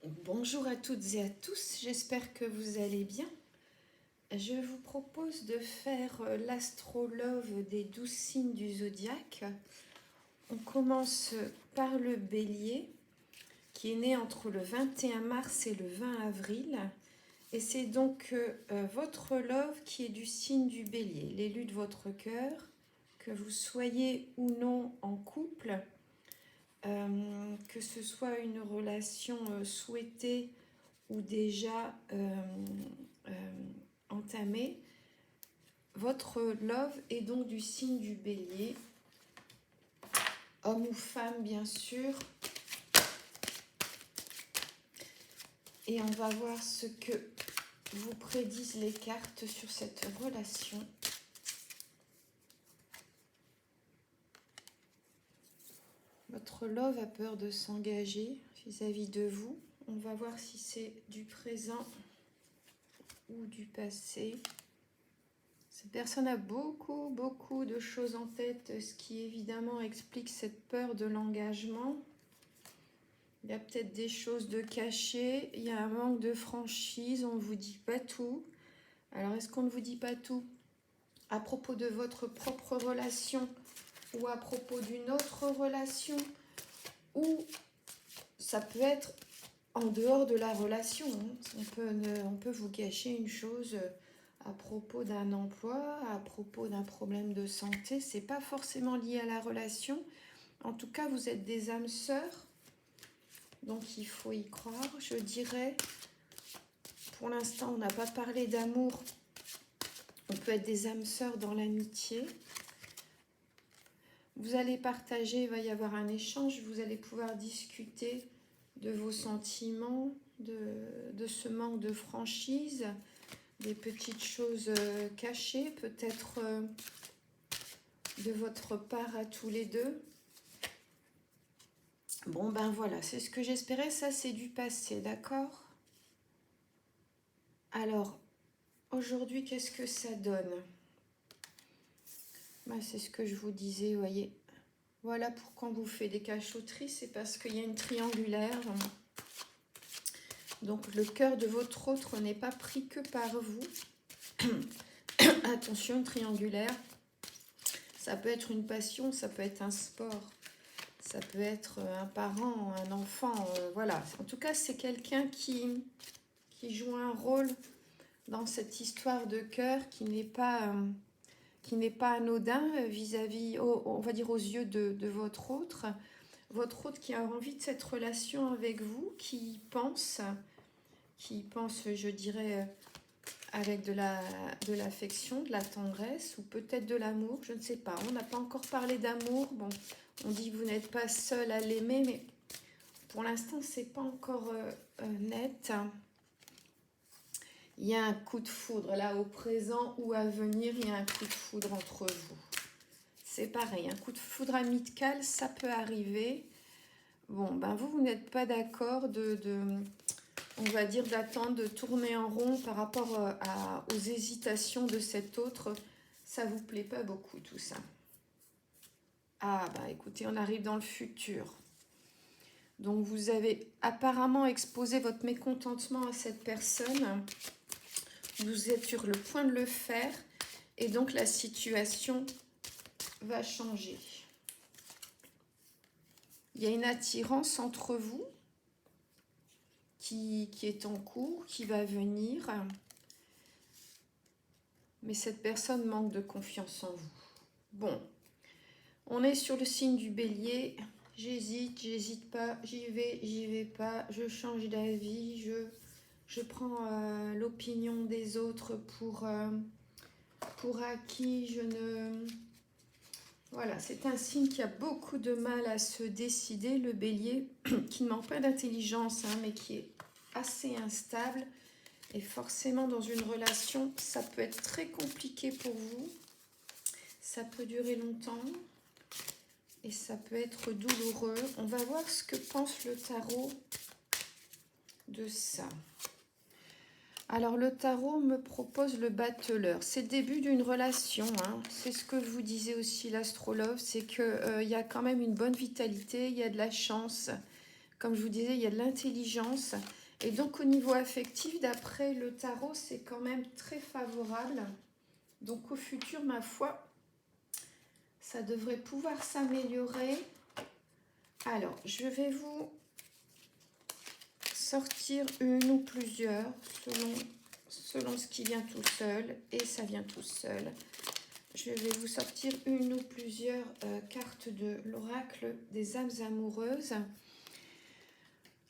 Bonjour à toutes et à tous, j'espère que vous allez bien. Je vous propose de faire l'astrolove des 12 signes du zodiaque. On commence par le bélier, qui est né entre le 21 mars et le 20 avril. Et c'est donc votre love qui est du signe du bélier, l'élu de votre cœur, que vous soyez ou non en couple. Que ce soit une relation souhaitée ou déjà entamée, votre love est donc du signe du bélier, homme ou femme bien sûr. Et on va voir ce que vous prédisent les cartes sur cette relation. Votre love a peur de s'engager vis-à-vis de vous. On va voir si c'est du présent ou du passé. Cette personne a beaucoup de choses en tête, ce qui évidemment explique cette peur de l'engagement. Il y a peut-être des choses de cachées, il y a un manque de franchise, on ne vous dit pas tout. Alors est-ce qu'on ne vous dit pas tout à propos de votre propre relation ou à propos d'une autre relation, ou ça peut être en dehors de la relation, hein. On peut vous cacher une chose à propos d'un emploi, à propos d'un problème de santé. C'est pas forcément lié à la relation. En tout cas, vous êtes des âmes sœurs, donc il faut y croire. Je dirais, pour l'instant, on n'a pas parlé d'amour. On peut être des âmes sœurs dans l'amitié. Vous allez partager, il va y avoir un échange, vous allez pouvoir discuter de vos sentiments, de ce manque de franchise, des petites choses cachées, peut-être de votre part à tous les deux. Bon, ben voilà, c'est ce que j'espérais, ça c'est du passé, d'accord? Alors, aujourd'hui, qu'est-ce que ça donne? Ben, c'est ce que je vous disais, vous voyez. Voilà pourquoi on vous fait des cachotteries, c'est parce qu'il y a une triangulaire. Donc le cœur de votre autre n'est pas pris que par vous. Attention, une triangulaire, ça peut être une passion, ça peut être un sport, ça peut être un parent, un enfant, voilà. En tout cas, c'est quelqu'un qui joue un rôle dans cette histoire de cœur qui n'est pas anodin vis-à-vis, on va dire aux yeux de votre autre. Votre autre qui a envie de cette relation avec vous, qui pense, je dirais, avec de l'affection, de la tendresse ou peut-être de l'amour, je ne sais pas. On n'a pas encore parlé d'amour. Bon, on dit que vous n'êtes pas seul à l'aimer, mais pour l'instant, c'est pas encore net. Il y a un coup de foudre, là, au présent ou à venir, il y a un coup de foudre entre vous. C'est pareil, un coup de foudre amical, ça peut arriver. Bon, ben vous n'êtes pas d'accord on va dire, d'attendre, de tourner en rond par rapport aux hésitations de cet autre. Ça vous plaît pas beaucoup, tout ça. Ah, bah écoutez, on arrive dans le futur. Donc, vous avez apparemment exposé votre mécontentement à cette personne. Vous êtes sur le point de le faire. Et donc, la situation va changer. Il y a une attirance entre vous qui est en cours, qui va venir. Mais cette personne manque de confiance en vous. Bon, on est sur le signe du bélier. J'hésite pas, j'y vais pas, je change d'avis, je prends l'opinion des autres pour acquis, je ne... Voilà, c'est un signe qui a beaucoup de mal à se décider, le bélier, qui ne manque pas d'intelligence, hein, mais qui est assez instable. Et forcément, dans une relation, ça peut être très compliqué pour vous. Ça peut durer longtemps. Et ça peut être douloureux. On va voir ce que pense le tarot de ça. Alors, le tarot me propose le battleur. C'est le début d'une relation, hein. C'est ce que vous disiez aussi, l'astrologue. C'est qu'il y a quand même une bonne vitalité, il y a de la chance. Comme je vous disais, il y a de l'intelligence. Et donc, au niveau affectif, d'après le tarot, c'est quand même très favorable. Donc, au futur, ma foi, ça devrait pouvoir s'améliorer. Alors, je vais vous sortir une ou plusieurs, selon ce qui vient tout seul. Et ça vient tout seul. Je vais vous sortir une ou plusieurs cartes de l'oracle des âmes amoureuses.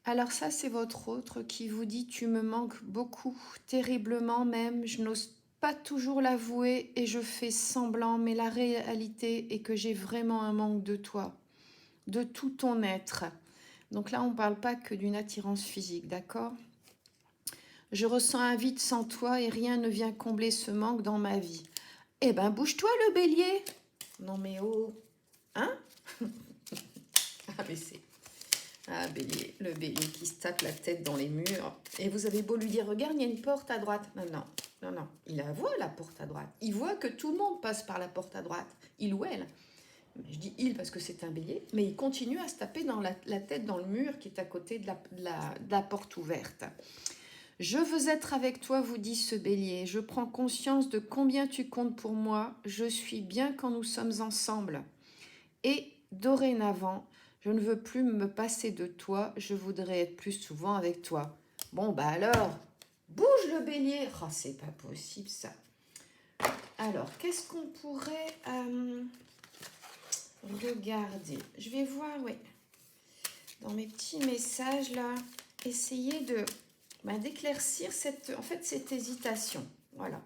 Alors ça, c'est votre autre qui vous dit « Tu me manques beaucoup, terriblement même. Je n'ose pas toujours l'avouer et je fais semblant, mais la réalité est que j'ai vraiment un manque de toi, de tout ton être. » Donc là, on ne parle pas que d'une attirance physique, d'accord? Je ressens un vide sans toi et rien ne vient combler ce manque dans ma vie. Eh ben, bouge-toi le bélier. Non mais oh, hein? Ah mais c'est... Ah, bélier, le bélier qui se tape la tête dans les murs. Et vous avez beau lui dire, regarde, il y a une porte à droite. Non, non, non, non. Il la voit, la porte à droite. Il voit que tout le monde passe par la porte à droite. Il ou elle. Je dis il parce que c'est un bélier. Mais il continue à se taper dans la tête dans le mur qui est à côté de la porte ouverte. Je veux être avec toi, vous dit ce bélier. Je prends conscience de combien tu comptes pour moi. Je suis bien quand nous sommes ensemble. Et dorénavant, je ne veux plus me passer de toi, je voudrais être plus souvent avec toi. Bon, bah alors, bouge le bélier. Oh, c'est pas possible ça. Alors, qu'est-ce qu'on pourrait regarder? Je vais voir, oui, dans mes petits messages là, essayer de d'éclaircir cette hésitation. Voilà.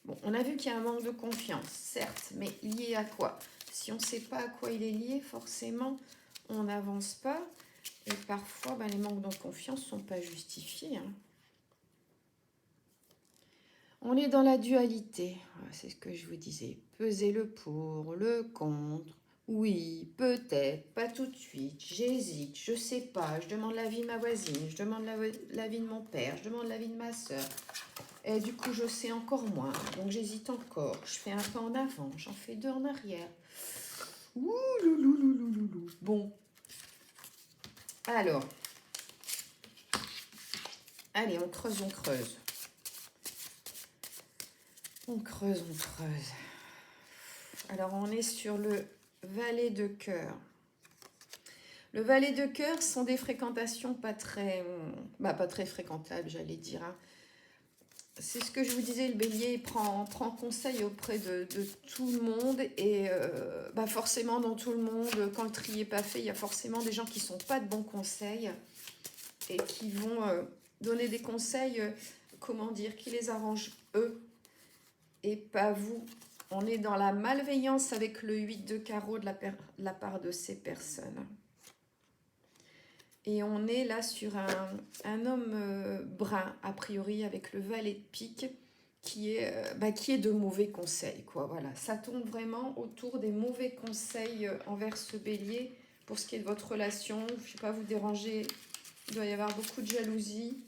Bon, on a vu qu'il y a un manque de confiance, certes, mais lié à quoi? Si on ne sait pas à quoi il est lié, forcément, on n'avance pas. Et parfois, les manques de confiance ne sont pas justifiés. Hein. On est dans la dualité. C'est ce que je vous disais. Peser le pour, le contre. Oui, peut-être, pas tout de suite. J'hésite, je ne sais pas. Je demande l'avis de ma voisine. Je demande l'avis de mon père. Je demande l'avis de ma soeur. Et du coup, je sais encore moins. Donc, j'hésite encore. Je fais un pas en avant. J'en fais deux en arrière. Ouh, loulouloulouloulou. Bon. Alors. Allez, on creuse, on creuse. On creuse, on creuse. Alors, on est sur le valet de cœur. Le valet de cœur sont des fréquentations pas très fréquentables, j'allais dire. Hein. C'est ce que je vous disais, le bélier prend conseil auprès de tout le monde et forcément dans tout le monde, quand le tri n'est pas fait, il y a forcément des gens qui ne sont pas de bons conseils et qui vont donner des conseils, qui les arrangent eux et pas vous. On est dans la malveillance avec le 8 de carreau de la part de ces personnes. Et on est là sur un homme brun, a priori, avec le valet de pique, qui est de mauvais conseils, quoi. Voilà, ça tourne vraiment autour des mauvais conseils envers ce bélier. Pour ce qui est de votre relation, je ne sais pas, vous déranger, il doit y avoir beaucoup de jalousie,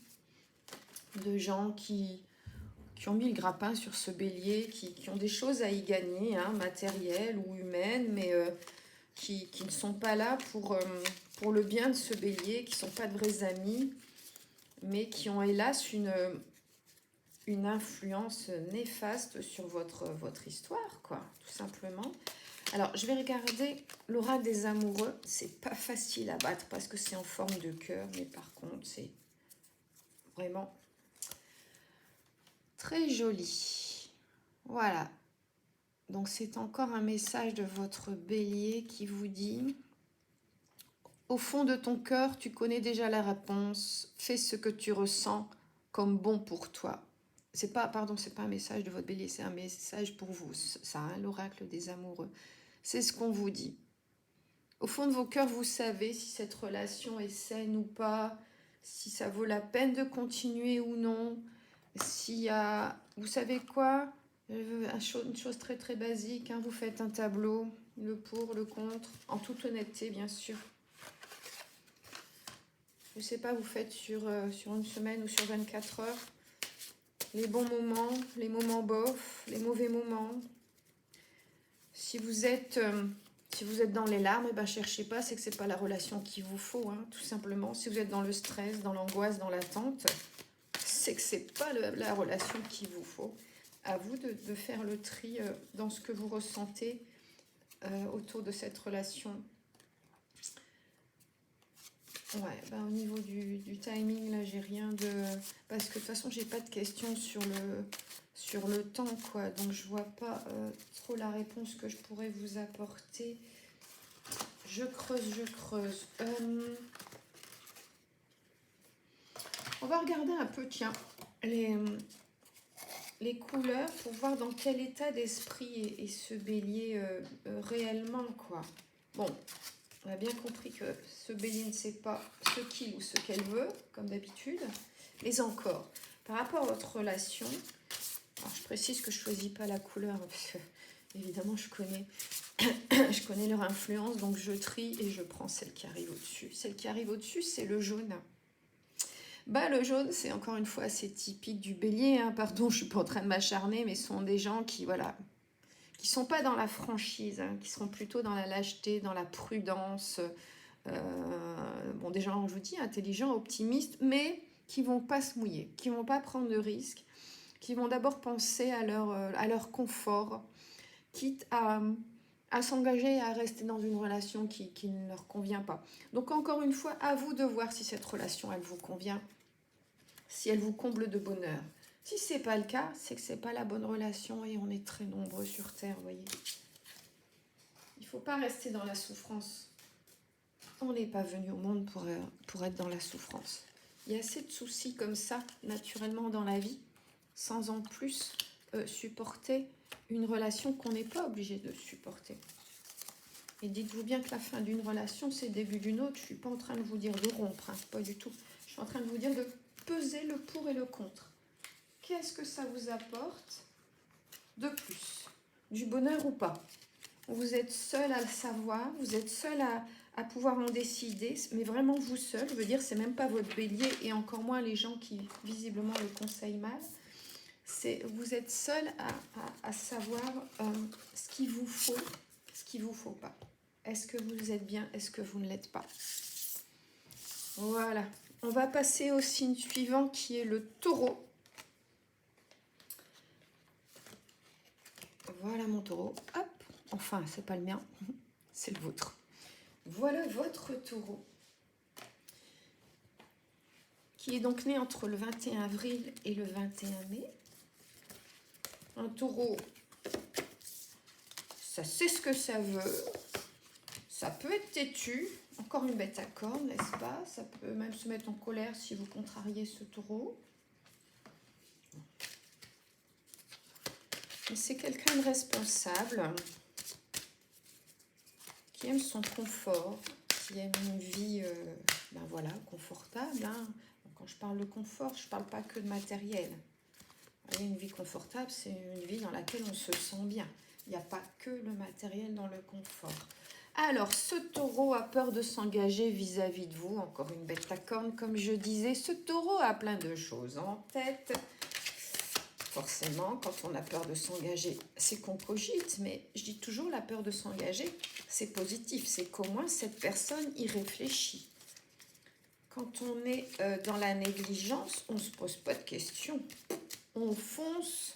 de gens qui ont mis le grappin sur ce bélier, qui ont des choses à y gagner, hein, matérielles ou humaines, mais qui ne sont pas là pour le bien de ce bélier, qui ne sont pas de vrais amis, mais qui ont hélas une influence néfaste sur votre histoire, quoi, tout simplement. Alors, je vais regarder l'oracle des amoureux. C'est pas facile à battre parce que c'est en forme de cœur, mais par contre, c'est vraiment très joli. Voilà. Donc, c'est encore un message de votre bélier qui vous dit... Au fond de ton cœur, tu connais déjà la réponse. Fais ce que tu ressens comme bon pour toi. C'est pas un message de votre bélier, c'est un message pour vous. Ça, hein, l'oracle des amoureux. C'est ce qu'on vous dit. Au fond de vos cœurs, vous savez si cette relation est saine ou pas, si ça vaut la peine de continuer ou non, s'il y a... Vous savez quoi? Une chose très très basique, hein, vous faites un tableau, le pour, le contre, en toute honnêteté bien sûr. Je ne sais pas, vous faites sur une semaine ou sur 24 heures, les bons moments, les moments bof, les mauvais moments. Si vous êtes Si vous êtes dans les larmes, eh ben, cherchez pas, c'est que c'est pas la relation qu'il vous faut, hein, tout simplement. Si vous êtes dans le stress, dans l'angoisse, dans l'attente, c'est que c'est pas la relation qu'il vous faut. À vous de faire le tri dans ce que vous ressentez autour de cette relation. Ouais, ben, au niveau du timing, là, j'ai rien de... Parce que de toute façon, j'ai pas de questions sur le temps, quoi. Donc, je vois pas trop la réponse que je pourrais vous apporter. Je creuse, je creuse. On va regarder un peu, tiens, les couleurs pour voir dans quel état d'esprit est ce bélier réellement, quoi. Bon, on a bien compris que ce bélier ne sait pas ce qu'il ou ce qu'elle veut, comme d'habitude. Mais encore, par rapport à votre relation, alors je précise que je ne choisis pas la couleur, parce que évidemment je connais leur influence, donc je trie et je prends celle qui arrive au-dessus. Celle qui arrive au-dessus, c'est le jaune. Bah, le jaune, c'est encore une fois assez typique du bélier, hein. Pardon, je ne suis pas en train de m'acharner, mais ce sont des gens qui, voilà, qui ne sont pas dans la franchise, hein, qui seront plutôt dans la lâcheté, dans la prudence. Bon, des gens, je vous dis, intelligents, optimistes, mais qui ne vont pas se mouiller, qui ne vont pas prendre de risques, qui vont d'abord penser à leur confort, quitte à s'engager, à rester dans une relation qui ne leur convient pas. Donc, encore une fois, à vous de voir si cette relation, elle vous convient, si elle vous comble de bonheur. Si ce n'est pas le cas, c'est que ce n'est pas la bonne relation et on est très nombreux sur Terre, vous voyez. Il ne faut pas rester dans la souffrance. On n'est pas venu au monde pour être dans la souffrance. Il y a assez de soucis comme ça, naturellement, dans la vie, sans en plus supporter une relation qu'on n'est pas obligé de supporter. Et dites-vous bien que la fin d'une relation, c'est le début d'une autre. Je ne suis pas en train de vous dire de rompre, hein, pas du tout. Je suis en train de vous dire de peser le pour et le contre. Qu'est-ce que ça vous apporte de plus? Du bonheur ou pas? Vous êtes seul à le savoir, vous êtes seul à pouvoir en décider, mais vraiment vous seul, je veux dire, c'est même pas votre bélier et encore moins les gens qui visiblement le conseillent mal. Vous êtes seul à savoir ce qu'il vous faut, ce qu'il vous faut pas. Est-ce que vous êtes bien? Est-ce que vous ne l'êtes pas? Voilà. On va passer au signe suivant qui est le taureau. Voilà mon taureau. Hop. Enfin, c'est pas le mien, c'est le vôtre. Voilà votre taureau. Qui est donc né entre le 21 avril et le 21 mai. Un taureau, ça sait ce que ça veut. Ça peut être têtu. Encore une bête à cornes, n'est-ce pas? Ça peut même se mettre en colère si vous contrariez ce taureau. Mais c'est quelqu'un de responsable, qui aime son confort, qui aime une vie ben voilà, confortable. Hein. Quand je parle de confort, je ne parle pas que de matériel. Une vie confortable, c'est une vie dans laquelle on se sent bien. Il n'y a pas que le matériel dans le confort. Alors, ce taureau a peur de s'engager vis-à-vis de vous. Encore une bête à cornes, comme je disais. Ce taureau a plein de choses en tête. Forcément, quand on a peur de s'engager, c'est qu'on cogite. Mais je dis toujours, la peur de s'engager, c'est positif. C'est qu'au moins, cette personne y réfléchit. Quand on est dans la négligence, on ne se pose pas de questions. On fonce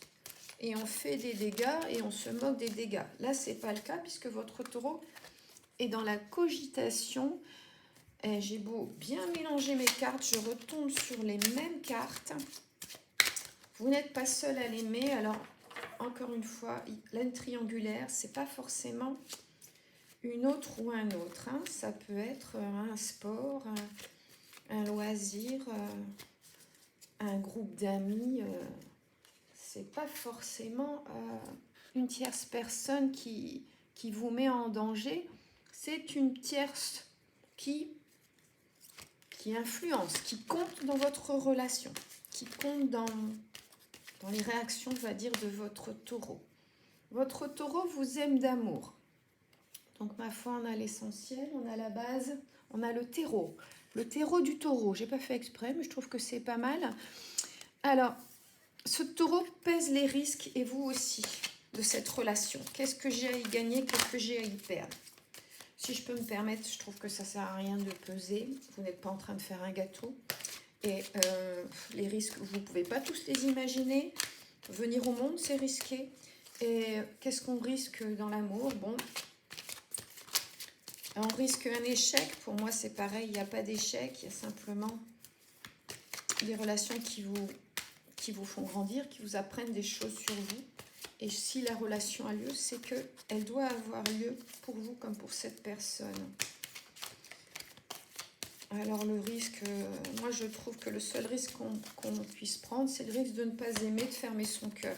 et on fait des dégâts et on se moque des dégâts. Là, ce n'est pas le cas puisque votre taureau est dans la cogitation. J'ai beau bien mélanger mes cartes, je retombe sur les mêmes cartes. Vous n'êtes pas seul à l'aimer. Alors, encore une fois, la triangulaire, ce n'est pas forcément une autre ou un autre. Hein. Ça peut être un sport, un loisir, un groupe d'amis. C'est pas forcément une tierce personne qui vous met en danger. C'est une tierce qui influence, qui compte dans votre relation, qui compte dans les réactions, je vais dire, de votre taureau. Votre taureau vous aime d'amour. Donc, ma foi, on a l'essentiel, on a la base, on a le terreau. Le terreau du taureau. J'ai pas fait exprès, mais je trouve que c'est pas mal. Alors, ce taureau pèse les risques, et vous aussi, de cette relation. Qu'est-ce que j'ai à y gagner? Qu'est-ce que j'ai à y perdre? Si je peux me permettre, je trouve que ça sert à rien de peser. Vous n'êtes pas en train de faire un gâteau. Et les risques, vous ne pouvez pas tous les imaginer. Venir au monde, c'est risqué. Et qu'est-ce qu'on risque dans l'amour? Bon, on risque un échec. Pour moi, c'est pareil. Il n'y a pas d'échec. Il y a simplement des relations qui vous font grandir, qui vous apprennent des choses sur vous. Et si la relation a lieu, c'est qu'elle doit avoir lieu pour vous comme pour cette personne. Alors le risque, moi je trouve que le seul risque qu'on puisse prendre, c'est le risque de ne pas aimer, de fermer son cœur.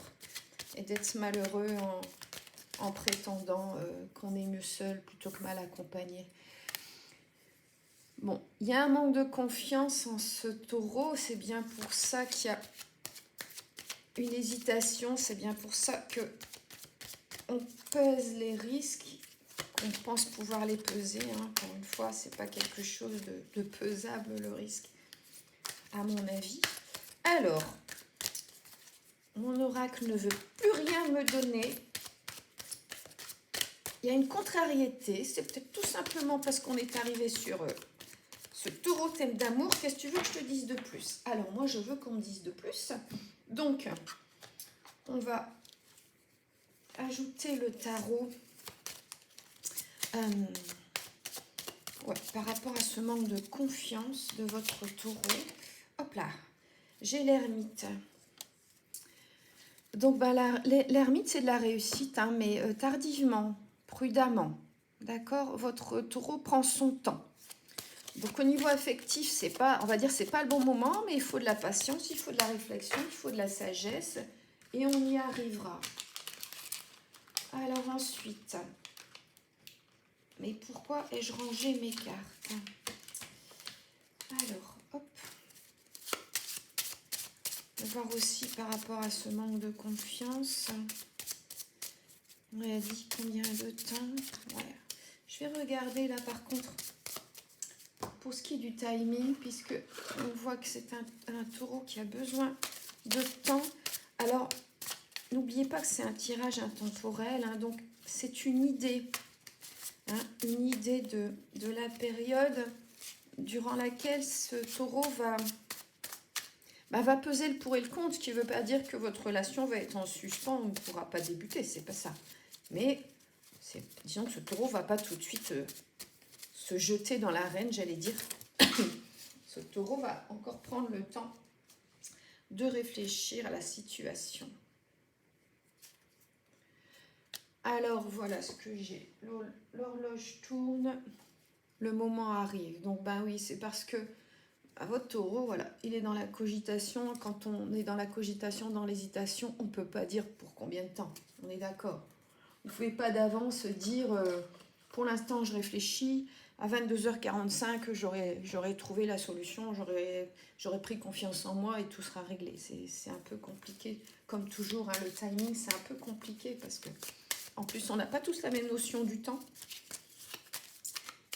Et d'être malheureux en prétendant qu'on est mieux seul plutôt que mal accompagné. Bon, il y a un manque de confiance en ce taureau, c'est bien pour ça qu'il y a une hésitation, c'est bien pour ça que on pèse les risques, qu'on pense pouvoir les peser. Hein. Encore une fois, c'est pas quelque chose de pesable le risque, à mon avis. Alors, mon oracle ne veut plus rien me donner. Il y a une contrariété, c'est peut-être tout simplement parce qu'on est arrivé sur ce taureau thème d'amour. Qu'est-ce que tu veux que je te dise de plus? Alors, moi, je veux qu'on me dise de plus. Donc, on va ajouter le tarot par rapport à ce manque de confiance de votre taureau. Hop là, j'ai l'ermite. Donc, bah, l'ermite, c'est de la réussite, hein, mais tardivement, prudemment. D'accord? Votre taureau prend son temps. Donc, au niveau affectif, c'est pas, on va dire, c'est pas le bon moment, mais il faut de la patience, il faut de la réflexion, il faut de la sagesse, et on y arrivera. Alors ensuite, mais pourquoi ai-je rangé mes cartes? Alors, hop. On va voir aussi par rapport à ce manque de confiance. On a dit combien de temps? Ouais. Je vais regarder là par contre, pour ce qui est du timing, puisque on voit que c'est un taureau qui a besoin de temps. Alors, n'oubliez pas que c'est un tirage intemporel, hein, donc c'est une idée. Hein, une idée de la période durant laquelle ce taureau va peser le pour et le contre, ce qui ne veut pas dire que votre relation va être en suspens, on ne pourra pas débuter, c'est pas ça. Mais disons que ce taureau ne va pas tout de suite se jeter dans l'arène, j'allais dire. Ce taureau va encore prendre le temps de réfléchir à la situation. Alors, voilà ce que j'ai. L'horloge tourne, le moment arrive. Donc, ben oui, c'est parce que votre taureau, voilà, il est dans la cogitation. Quand on est dans la cogitation, dans l'hésitation, on ne peut pas dire pour combien de temps. On est d'accord. Vous ne pouvez pas d'avance dire, pour l'instant, je réfléchis. À 22h45, j'aurais trouvé la solution, j'aurais pris confiance en moi et tout sera réglé. C'est un peu compliqué, comme toujours, hein, le timing, c'est un peu compliqué parce que en plus, on n'a pas tous la même notion du temps.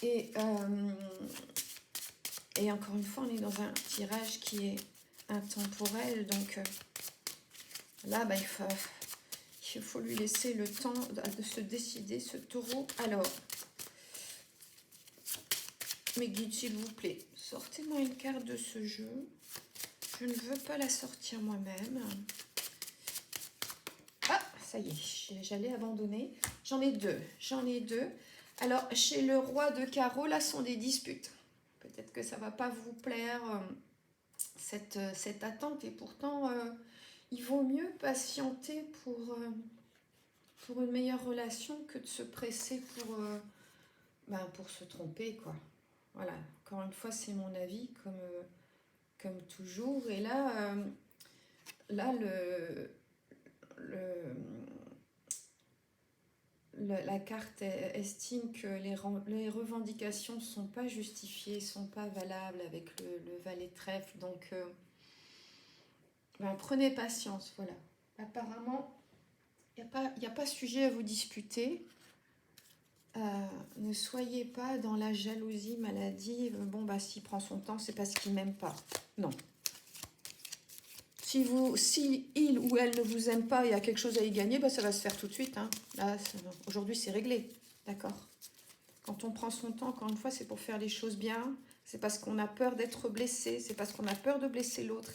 Et encore une fois, on est dans un tirage qui est intemporel. Donc là, bah, il faut lui laisser le temps de se décider, ce taureau. Alors, mes guides, s'il vous plaît, sortez-moi une carte de ce jeu. Je ne veux pas la sortir moi-même. Ah, ça y est, j'allais abandonner. J'en ai deux. Alors, chez le roi de carreau, là, sont des disputes. Peut-être que ça ne va pas vous plaire, cette attente. Et pourtant, il vaut mieux patienter pour une meilleure relation que de se presser pour se tromper, quoi. Voilà, encore une fois, c'est mon avis, comme toujours. Et là, la carte estime que les revendications ne sont pas justifiées, ne sont pas valables avec le valet de trèfle. Donc, prenez patience, voilà. Apparemment, il n'y a pas sujet à vous disputer. Ne soyez pas dans la jalousie maladive. Bon, s'il prend son temps, c'est parce qu'il ne m'aime pas. Non. Si il ou elle ne vous aime pas, il y a quelque chose à y gagner, ça va se faire tout de suite. Hein. Là, aujourd'hui, c'est réglé. D'accord? Quand on prend son temps, encore une fois, c'est pour faire les choses bien. C'est parce qu'on a peur d'être blessé. C'est parce qu'on a peur de blesser l'autre.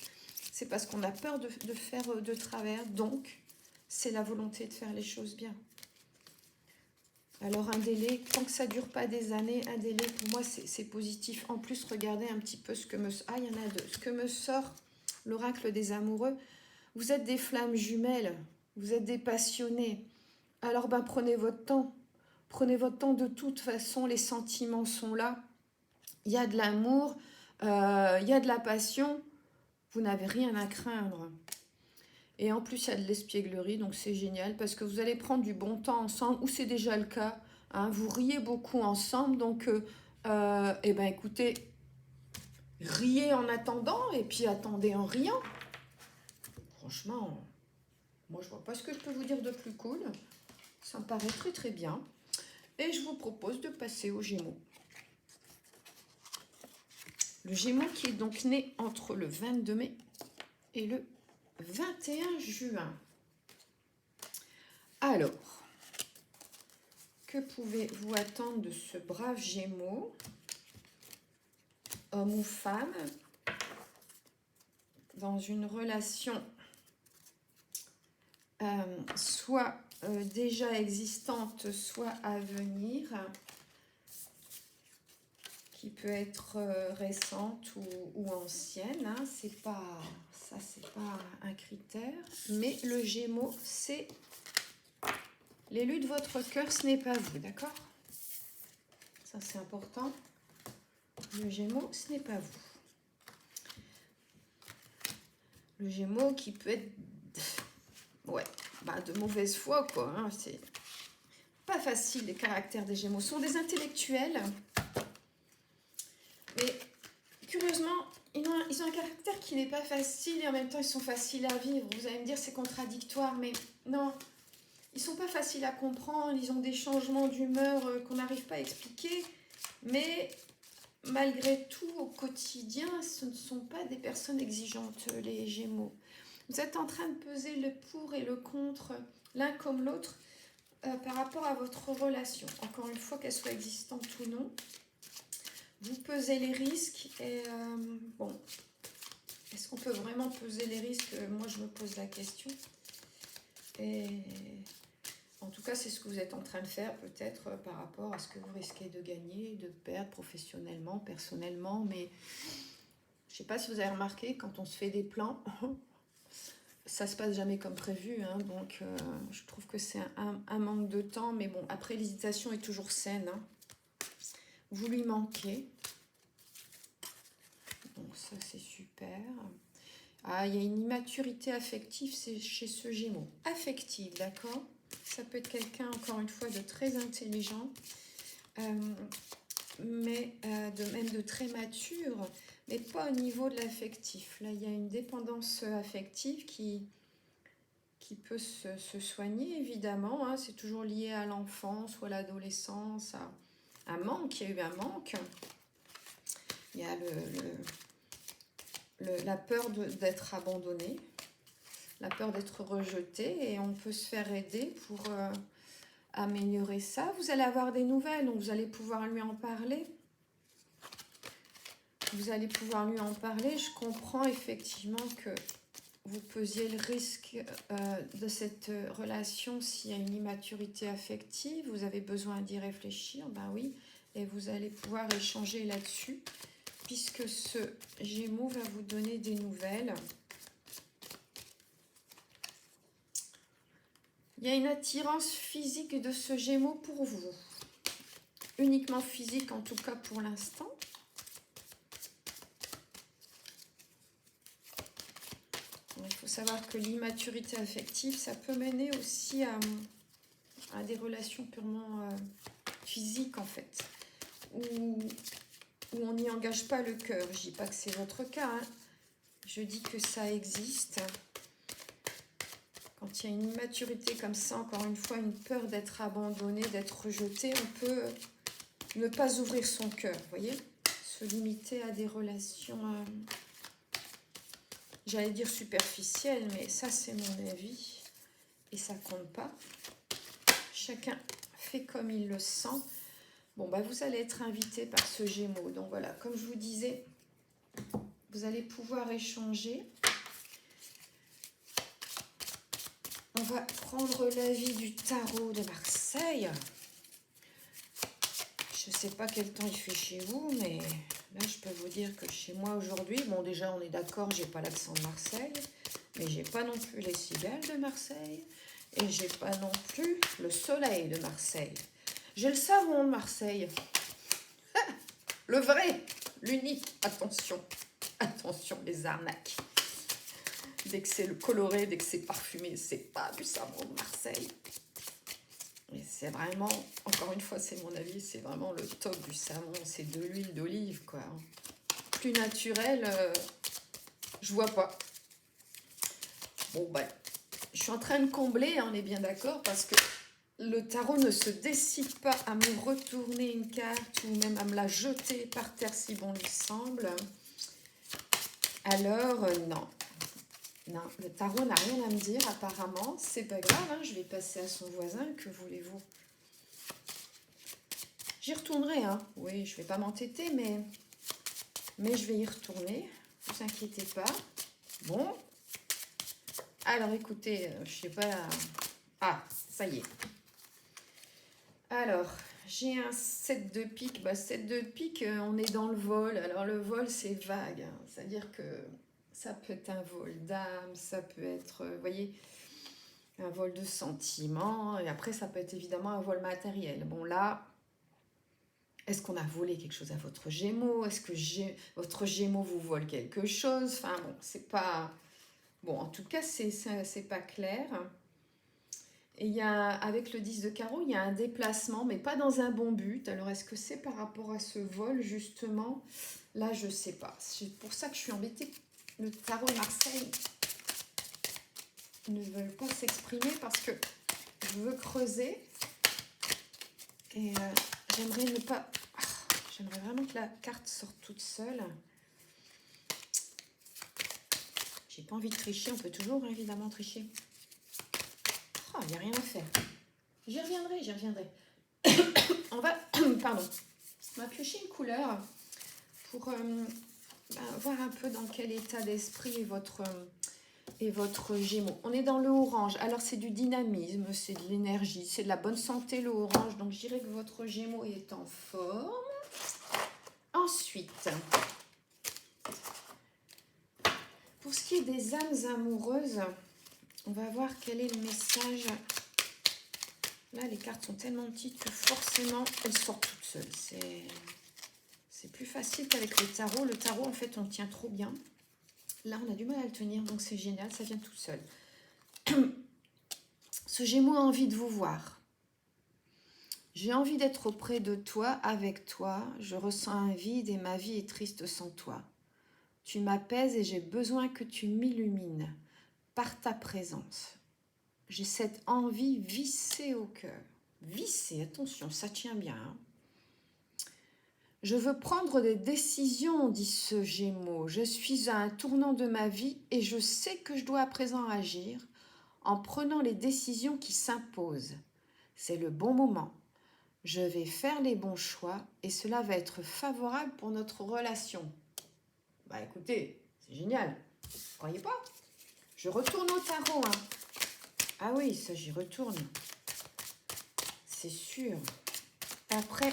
C'est parce qu'on a peur de faire de travers. Donc, c'est la volonté de faire les choses bien. Alors, un délai, tant que ça ne dure pas des années, un délai, pour moi, c'est positif. En plus, regardez un petit peu ce que me... Ah, il y en a deux. Ce que me sort l'oracle des amoureux. Vous êtes des flammes jumelles. Vous êtes des passionnés. Alors, ben, prenez votre temps. Prenez votre temps. De toute façon, les sentiments sont là. Il y a de l'amour. Il y a de la passion. Vous n'avez rien à craindre. Et en plus, il y a de l'espièglerie, donc c'est génial, parce que vous allez prendre du bon temps ensemble, ou c'est déjà le cas, hein, vous riez beaucoup ensemble, donc, eh ben, écoutez, riez en attendant, et puis attendez en riant. Franchement, moi, je vois pas ce que je peux vous dire de plus cool. Ça me paraît très, très bien. Et je vous propose de passer au Gémeaux. Le Gémeaux qui est donc né entre le 22 mai et le 21 juin. Alors, que pouvez-vous attendre de ce brave Gémeaux, homme ou femme, dans une relation soit déjà existante, soit à venir, qui peut être récente ou ancienne, hein, c'est pas un critère, mais le Gémeaux, c'est l'élu de votre cœur, ce n'est pas vous, d'accord? Ça, c'est important. Le Gémeaux, ce n'est pas vous. Le Gémeaux qui peut être ouais, bah de mauvaise foi, quoi. Hein, c'est pas facile, les caractères des Gémeaux. Ce sont des intellectuels, mais curieusement, ils ont un caractère qui n'est pas facile et en même temps, ils sont faciles à vivre. Vous allez me dire, c'est contradictoire, mais non. Ils sont pas faciles à comprendre, ils ont des changements d'humeur qu'on n'arrive pas à expliquer, mais malgré tout, au quotidien, ce ne sont pas des personnes exigeantes, les Gémeaux. Vous êtes en train de peser le pour et le contre, l'un comme l'autre, par rapport à votre relation. Encore une fois, qu'elle soit existante ou non. Vous pesez les risques et bon, est-ce qu'on peut vraiment peser les risques? Moi, je me pose la question. Et en tout cas, c'est ce que vous êtes en train de faire, peut-être par rapport à ce que vous risquez de gagner, de perdre professionnellement, personnellement. Mais je ne sais pas si vous avez remarqué, quand on se fait des plans, ça se passe jamais comme prévu. Hein, donc, je trouve que c'est un manque de temps. Mais bon, après, l'hésitation est toujours saine. Hein. Vous lui manquez. Donc, ça, c'est super. Ah, il y a une immaturité affective, c'est chez ce Gémeaux. Affective, d'accord? Ça peut être quelqu'un, encore une fois, de très intelligent, mais même de très mature, mais pas au niveau de l'affectif. Là, il y a une dépendance affective qui peut se soigner, évidemment. Hein. C'est toujours lié à l'enfance ou à l'adolescence, à un manque. Il y a eu un manque. Il y a la peur d'être abandonné, la peur d'être rejeté, et on peut se faire aider pour améliorer ça. Vous allez avoir des nouvelles, donc vous allez pouvoir lui en parler. Vous allez pouvoir lui en parler. Je comprends effectivement que vous pesiez le risque de cette relation s'il y a une immaturité affective. Vous avez besoin d'y réfléchir, ben oui, et vous allez pouvoir échanger là-dessus, puisque ce Gémeaux va vous donner des nouvelles. Il y a une attirance physique de ce Gémeaux pour vous. Uniquement physique, en tout cas pour l'instant. Il faut savoir que l'immaturité affective, ça peut mener aussi à des relations purement physiques, en fait. Où on n'y engage pas le cœur. Je ne dis pas que c'est votre cas. Hein. Je dis que ça existe. Quand il y a une immaturité comme ça, encore une fois, une peur d'être abandonné, d'être rejeté, on peut ne pas ouvrir son cœur, vous voyez, se limiter à des relations, j'allais dire superficielles, mais ça c'est mon avis, et ça compte pas. Chacun fait comme il le sent. Bon, bah, vous allez être invité par ce Gémeaux. Donc voilà, comme je vous disais, vous allez pouvoir échanger. On va prendre l'avis du tarot de Marseille. Je ne sais pas quel temps il fait chez vous, mais là, je peux vous dire que chez moi aujourd'hui, bon, déjà, on est d'accord, j'ai pas l'accent de Marseille, mais j'ai pas non plus les cigales de Marseille, et j'ai pas non plus le soleil de Marseille. J'ai le savon de Marseille. Le vrai, l'unique. Attention, attention, les arnaques. Dès que c'est le coloré, dès que c'est parfumé, c'est pas du savon de Marseille. Et c'est vraiment, encore une fois, c'est mon avis, c'est vraiment le top du savon. C'est de l'huile d'olive, quoi. Plus naturel, je vois pas. Bon, ben, je suis en train de combler, on est bien d'accord, parce que le tarot ne se décide pas à me retourner une carte ou même à me la jeter par terre si bon lui semble. Alors, non. Non, le tarot n'a rien à me dire apparemment. C'est pas grave, hein, je vais passer à son voisin, que voulez-vous? J'y retournerai, hein. Oui, je vais pas m'entêter, mais je vais y retourner. Ne vous inquiétez pas. Bon. Alors, écoutez, je sais pas... Ah, ça y est. Alors, j'ai un 7 de pique. Bah, 7 de pique, on est dans le vol. Alors, le vol, c'est vague. Hein. C'est-à-dire que ça peut être un vol d'âme, ça peut être, vous voyez, un vol de sentiments. Et après, ça peut être évidemment un vol matériel. Bon, là, est-ce qu'on a volé quelque chose à votre Gémeaux? Est-ce que votre Gémeaux vous vole quelque chose? Enfin, bon, c'est pas... Bon, en tout cas, c'est pas clair. Et il y a, avec le 10 de carreau, il y a un déplacement, mais pas dans un bon but. Alors, est-ce que c'est par rapport à ce vol, justement? Là, je ne sais pas. C'est pour ça que je suis embêtée. Le tarot de Marseille ne veut pas s'exprimer parce que je veux creuser. Et j'aimerais ne pas... J'aimerais vraiment que la carte sorte toute seule. J'ai pas envie de tricher. On peut toujours, évidemment, tricher. Oh, il n'y a rien à faire. J'y reviendrai, j'y reviendrai. On va, pardon, on va piocher une couleur pour voir un peu dans quel état d'esprit est votre Gémeaux. On est dans le orange. Alors, c'est du dynamisme, c'est de l'énergie, c'est de la bonne santé, le orange. Donc, je dirais que votre Gémeaux est en forme. Ensuite, pour ce qui est des âmes amoureuses, on va voir quel est le message. Là, les cartes sont tellement petites que forcément, elles sortent toutes seules. C'est plus facile qu'avec le tarot. Le tarot, en fait, on le tient trop bien. Là, on a du mal à le tenir, donc c'est génial, ça vient tout seul. Ce Gémeaux a envie de vous voir. J'ai envie d'être auprès de toi, avec toi. Je ressens un vide et ma vie est triste sans toi. Tu m'apaises et j'ai besoin que tu m'illumines par ta présence. J'ai cette envie vissée au cœur. Vissée, attention, ça tient bien. Hein. Je veux prendre des décisions, dit ce Gémeaux. Je suis à un tournant de ma vie et je sais que je dois à présent agir en prenant les décisions qui s'imposent. C'est le bon moment. Je vais faire les bons choix et cela va être favorable pour notre relation. Bah écoutez, c'est génial. Vous croyez pas? Je retourne au tarot. Hein. Ah oui, ça j'y retourne. C'est sûr. Après,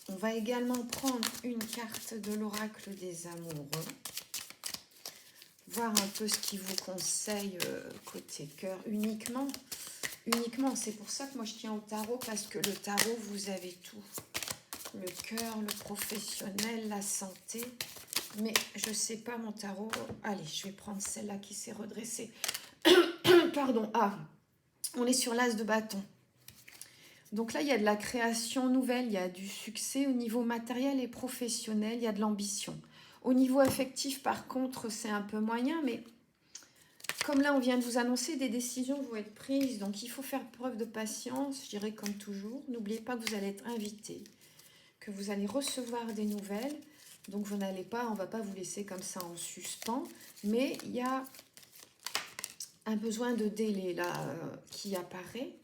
on va également prendre une carte de l'oracle des amoureux. Voir un peu ce qui vous conseille côté cœur uniquement. Uniquement, c'est pour ça que moi je tiens au tarot, parce que le tarot, vous avez tout. Le cœur, le professionnel, la santé. Mais je ne sais pas mon tarot. Allez, je vais prendre celle-là qui s'est redressée. Pardon. Ah, on est sur l'as de bâton. Donc là, il y a de la création nouvelle, il y a du succès au niveau matériel et professionnel, il y a de l'ambition. Au niveau affectif, par contre, c'est un peu moyen, mais comme là, on vient de vous annoncer, des décisions vont être prises, donc il faut faire preuve de patience, je dirais comme toujours. N'oubliez pas que vous allez être invité, que vous allez recevoir des nouvelles, donc vous n'allez pas, on ne va pas vous laisser comme ça en suspens, mais il y a un besoin de délai là qui apparaît.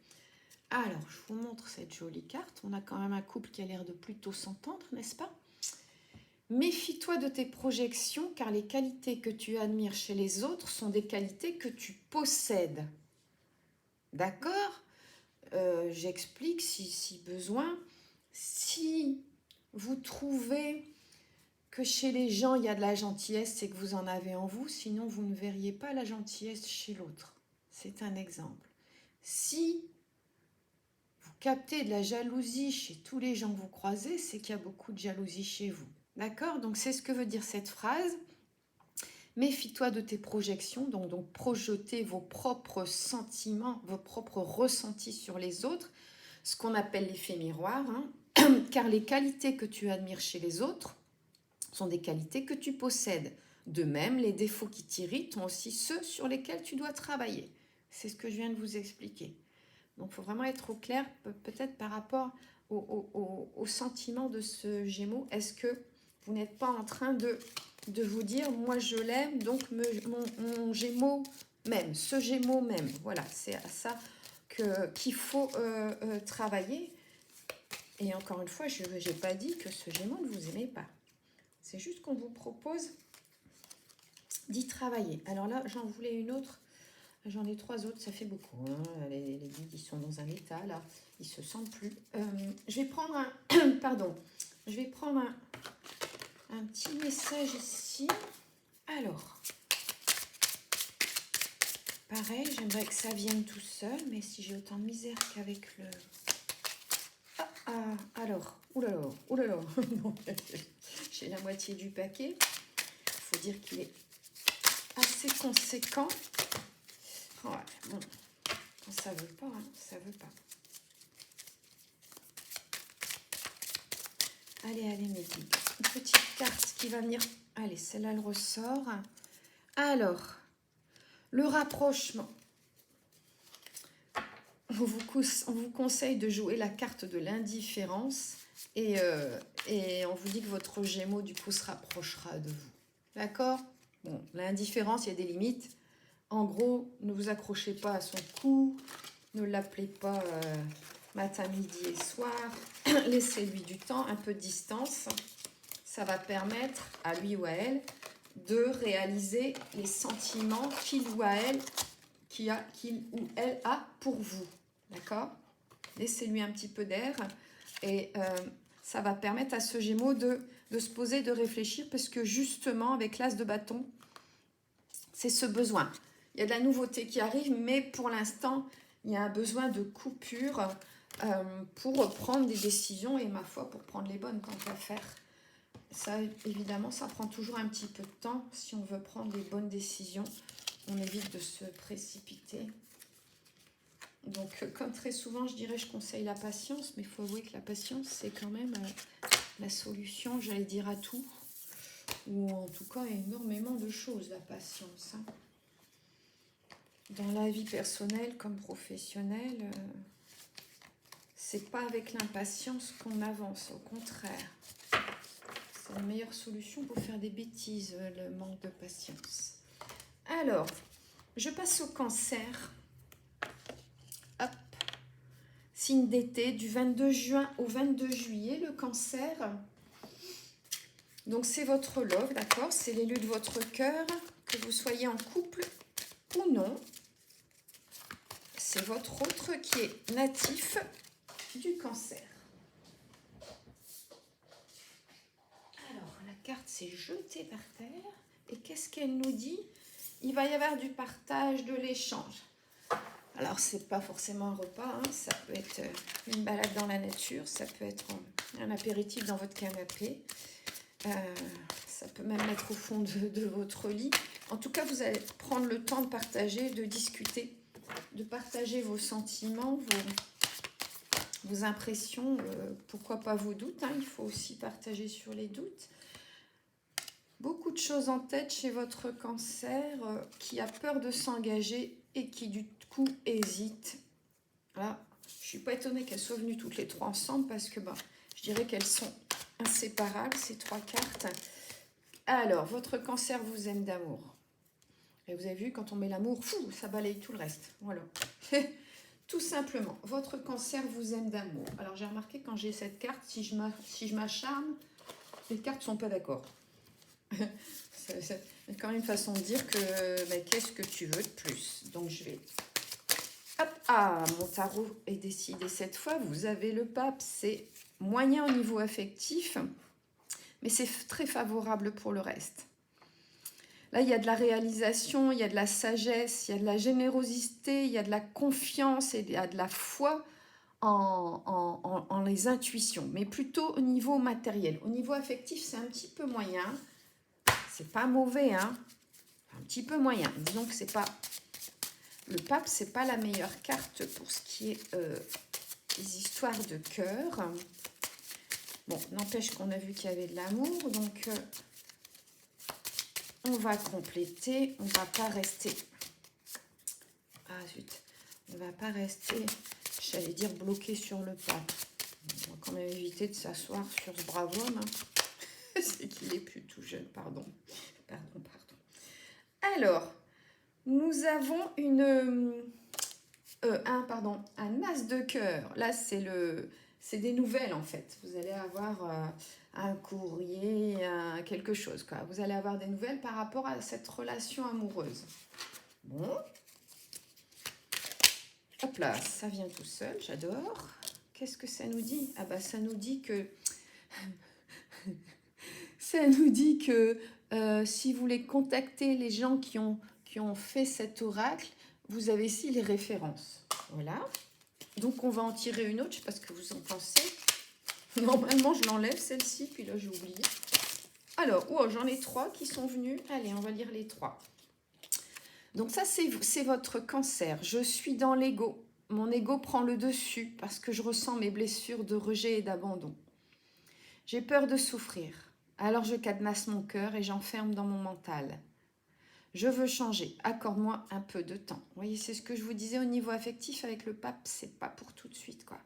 Alors, je vous montre cette jolie carte. On a quand même un couple qui a l'air de plutôt s'entendre, n'est-ce pas? Méfie-toi de tes projections, car les qualités que tu admires chez les autres sont des qualités que tu possèdes. D'accord? J'explique si besoin. Si vous trouvez que chez les gens, il y a de la gentillesse, c'est que vous en avez en vous, sinon vous ne verriez pas la gentillesse chez l'autre. C'est un exemple. Si vous captez de la jalousie chez tous les gens que vous croisez, c'est qu'il y a beaucoup de jalousie chez vous. D'accord? Donc c'est ce que veut dire cette phrase. Méfie-toi de tes projections, donc projeter vos propres sentiments, vos propres ressentis sur les autres, ce qu'on appelle l'effet miroir, hein, car les qualités que tu admires chez les autres sont des qualités que tu possèdes. De même, les défauts qui t'irritent sont aussi ceux sur lesquels tu dois travailler. C'est ce que je viens de vous expliquer. Donc, il faut vraiment être au clair, peut-être par rapport au sentiment de ce Gémeaux. Est-ce que vous n'êtes pas en train de vous dire, moi je l'aime, donc mon Gémeaux m'aime, ce Gémeaux m'aime. Voilà, c'est à ça qu'il faut travailler. Et encore une fois, je n'ai pas dit que ce Gémeaux ne vous aimait pas. C'est juste qu'on vous propose d'y travailler. Alors là, j'en voulais une autre. J'en ai 3 autres, ça fait beaucoup. Hein. Les guides, ils sont dans un état, là. Ils se sentent plus. Je vais prendre un... Pardon. Je vais prendre un petit message ici. Alors. Pareil, j'aimerais que ça vienne tout seul. Mais si j'ai autant de misère qu'avec le... Alors. Oulala. J'ai la moitié du paquet. Il faut dire qu'il est assez conséquent. Ouais, bon. Quand ça veut pas, hein, ça veut pas. Allez, mes guides. Une petite carte qui va venir. Allez, celle-là, elle ressort. Alors, le rapprochement. On vous conseille de jouer la carte de l'indifférence et on vous dit que votre Gémeaux, du coup, se rapprochera de vous. D'accord? Bon, l'indifférence, il y a des limites. En gros, ne vous accrochez pas à son cou, ne l'appelez pas matin, midi et soir. Laissez-lui du temps, un peu de distance. Ça va permettre à lui ou à elle de réaliser les sentiments qu'il ou elle a pour vous. D'accord? Laissez-lui un petit peu d'air et ça va permettre à ce Gémeaux de se poser, de réfléchir parce que justement, avec l'as de bâton, c'est ce besoin. Il y a de la nouveauté qui arrive, mais pour l'instant, il y a un besoin de coupure pour prendre des décisions et, ma foi, pour prendre les bonnes tant qu'à faire. Ça, évidemment, ça prend toujours un petit peu de temps. Si on veut prendre les bonnes décisions, on évite de se précipiter. Donc, comme très souvent, je dirais, je conseille la patience, mais il faut avouer que la patience, c'est quand même la solution, j'allais dire, à tout. Ou en tout cas, énormément de choses, la patience. Hein. Dans la vie personnelle comme professionnelle, c'est pas avec l'impatience qu'on avance, au contraire. C'est la meilleure solution pour faire des bêtises, le manque de patience. Alors, je passe au Cancer. Hop. Signe d'été, du 22 juin au 22 juillet, le Cancer. Donc, c'est votre love, d'accord? C'est l'élu de votre cœur, que vous soyez en couple ou non. C'est votre autre qui est natif du Cancer. Alors, la carte s'est jetée par terre. Et qu'est-ce qu'elle nous dit? Il va y avoir du partage, de l'échange. Alors, c'est pas forcément un repas. Hein. Ça peut être une balade dans la nature. Ça peut être un apéritif dans votre canapé. Ça peut même être au fond de votre lit. En tout cas, vous allez prendre le temps de partager, de discuter, de partager vos sentiments, vos impressions, pourquoi pas vos doutes. Hein. Il faut aussi partager sur les doutes. Beaucoup de choses en tête chez votre Cancer qui a peur de s'engager et qui du coup hésite. Là, je ne suis pas étonnée qu'elles soient venues toutes les trois ensemble parce que je dirais qu'elles sont inséparables, ces 3 cartes. Alors, votre Cancer vous aime d'amour. Et vous avez vu, quand on met l'amour, ça balaye tout le reste. Voilà. Tout simplement, votre cancer vous aime d'amour. Alors j'ai remarqué quand j'ai cette carte, si je m'acharne, les cartes ne sont pas d'accord. C'est quand même une façon de dire que ben, qu'est-ce que tu veux de plus. Donc je vais... Hop, ah, mon tarot est décidé cette fois. Vous avez le pape, c'est moyen au niveau affectif, mais c'est très favorable pour le reste. Là, il y a de la réalisation, il y a de la sagesse, il y a de la générosité, il y a de la confiance et il y a de la foi en les intuitions, mais plutôt au niveau matériel. Au niveau affectif, c'est un petit peu moyen. C'est pas mauvais, hein. Un petit peu moyen. Disons que c'est pas... Le pape, c'est pas la meilleure carte pour ce qui est des histoires de cœur. Bon, n'empêche qu'on a vu qu'il y avait de l'amour, donc... on va compléter, on va pas rester... Ah zut, on va pas rester, j'allais dire bloqué sur le pape. On va quand même éviter de s'asseoir sur ce brave homme. Hein. C'est qu'il est plus tout jeune, pardon. Alors, nous avons un as de cœur. Là, c'est des nouvelles en fait. Vous allez avoir un courrier, quelque chose, quoi. Vous allez avoir des nouvelles par rapport à cette relation amoureuse. Bon. Hop là, ça vient tout seul, j'adore. Qu'est-ce que ça nous dit? Ah bah ça nous dit que... ça nous dit que si vous voulez contacter les gens qui ont fait cet oracle, vous avez ici les références. Voilà. Donc on va en tirer une autre, je ne sais pas ce que vous en pensez. Normalement, je l'enlève celle-ci, puis là j'ai oublié. Alors, oh, j'en ai 3 qui sont venus. Allez, on va lire les 3. Donc ça, c'est votre cancer. Je suis dans l'ego. Mon ego prend le dessus parce que je ressens mes blessures de rejet et d'abandon. J'ai peur de souffrir. Alors je cadenasse mon cœur et j'enferme dans mon mental. Je veux changer. Accorde-moi un peu de temps. Vous voyez, c'est ce que je vous disais au niveau affectif avec le pape. C'est pas pour tout de suite, quoi.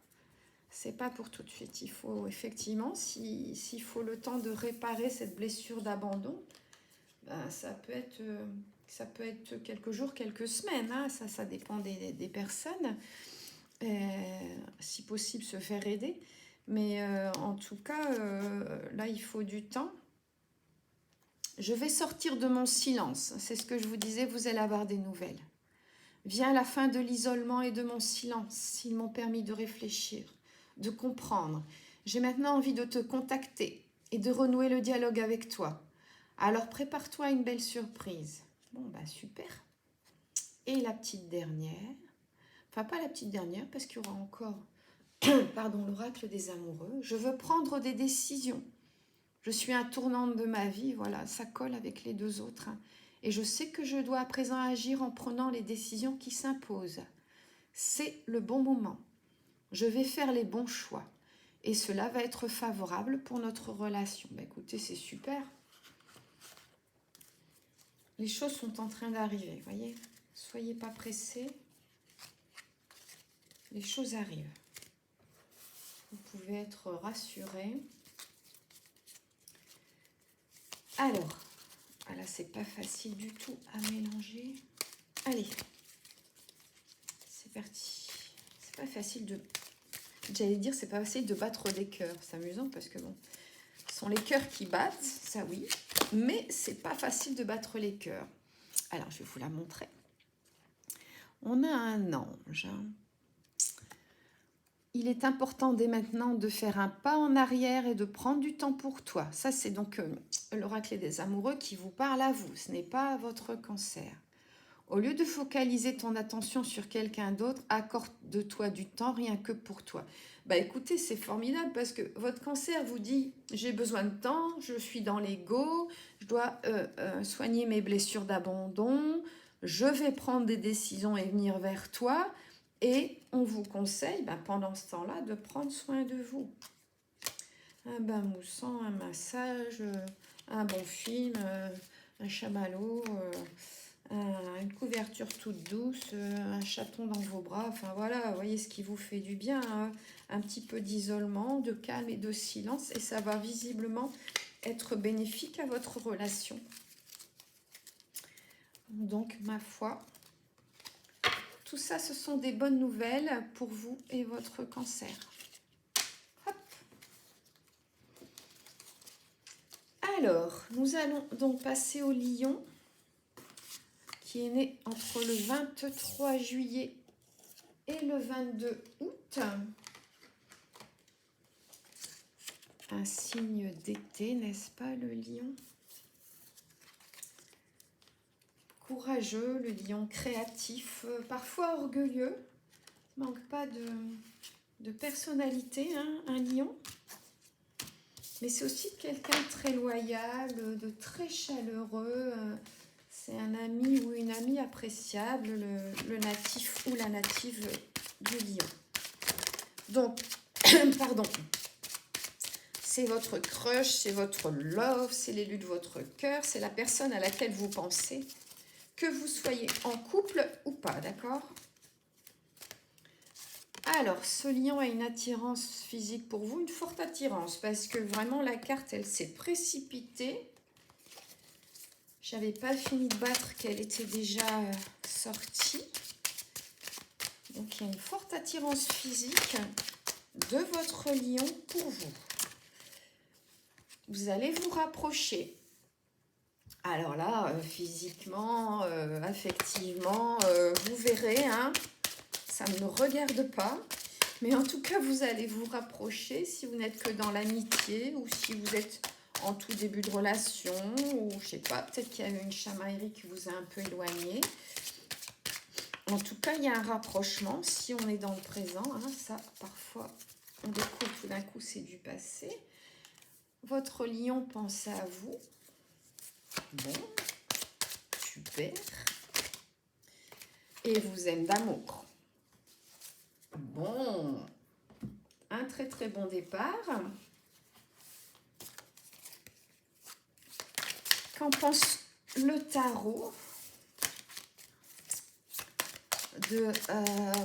C'est pas pour tout de suite. Il faut effectivement, s'il faut le temps de réparer cette blessure d'abandon, ben, ça peut être quelques jours, quelques semaines. Hein. Ça dépend des personnes. Si possible, se faire aider. Mais en tout cas, là, il faut du temps. Je vais sortir de mon silence. C'est ce que je vous disais, vous allez avoir des nouvelles. Vient la fin de l'isolement et de mon silence. Ils m'ont permis de réfléchir, de comprendre. J'ai maintenant envie de te contacter et de renouer le dialogue avec toi. Alors prépare-toi à une belle surprise. Bon, bah super. Et la petite dernière. Enfin, pas la petite dernière, parce qu'il y aura encore... Pardon, l'oracle des amoureux. Je veux prendre des décisions. Je suis un tournant de ma vie, voilà, ça colle avec les deux autres. Hein. Et je sais que je dois à présent agir en prenant les décisions qui s'imposent. C'est le bon moment. Je vais faire les bons choix. Et cela va être favorable pour notre relation. Bah, écoutez, c'est super. Les choses sont en train d'arriver, voyez. Soyez pas pressés. Les choses arrivent. Vous pouvez être rassurés. Alors, là, c'est pas facile du tout à mélanger. Allez, c'est parti. C'est pas facile de... J'allais dire, c'est pas facile de battre des cœurs. C'est amusant parce que bon, ce sont les cœurs qui battent, ça oui. Mais c'est pas facile de battre les cœurs. Alors, je vais vous la montrer. On a un ange. Il est important dès maintenant de faire un pas en arrière et de prendre du temps pour toi. Ça, c'est donc l'oracle des amoureux qui vous parle à vous. Ce n'est pas votre cancer. Au lieu de focaliser ton attention sur quelqu'un d'autre, accorde-toi du temps rien que pour toi. Bah écoutez, c'est formidable parce que votre cancer vous dit « j'ai besoin de temps, je suis dans l'ego, je dois soigner mes blessures d'abandon, je vais prendre des décisions et venir vers toi ». Et on vous conseille, pendant ce temps-là, de prendre soin de vous. Un bain moussant, un massage, un bon film, un chamallow, une couverture toute douce, un chaton dans vos bras. Enfin voilà, vous voyez ce qui vous fait du bien. Hein. Un petit peu d'isolement, de calme et de silence. Et ça va visiblement être bénéfique à votre relation. Donc, ma foi... Tout ça, ce sont des bonnes nouvelles pour vous et votre cancer. Hop. Alors, nous allons donc passer au lion, qui est né entre le 23 juillet et le 22 août. Un signe d'été, n'est-ce pas, le lion? Courageux, le lion créatif, parfois orgueilleux, manque pas de personnalité, hein, un lion. Mais c'est aussi quelqu'un de très loyal, de très chaleureux. C'est un ami ou une amie appréciable, le natif ou la native du lion. Donc, pardon, c'est votre crush, c'est votre love, c'est l'élu de votre cœur, c'est la personne à laquelle vous pensez, que vous soyez en couple ou pas, d'accord? Alors, ce lion a une attirance physique pour vous, une forte attirance, parce que vraiment la carte, elle s'est précipitée. J'avais pas fini de battre qu'elle était déjà sortie. Donc, il y a une forte attirance physique de votre lion pour vous. Vous allez vous rapprocher. Alors là, physiquement, affectivement, vous verrez, hein, ça ne me regarde pas. Mais en tout cas, vous allez vous rapprocher si vous n'êtes que dans l'amitié ou si vous êtes en tout début de relation ou je sais pas, peut-être qu'il y a eu une chamaillerie qui vous a un peu éloigné. En tout cas, il y a un rapprochement si on est dans le présent. Hein, ça, parfois, on découvre tout d'un coup, c'est du passé. Votre lion pense à vous. Bon, super. Et vous aime d'amour. Bon, un très très bon départ. Qu'en pense le tarot de,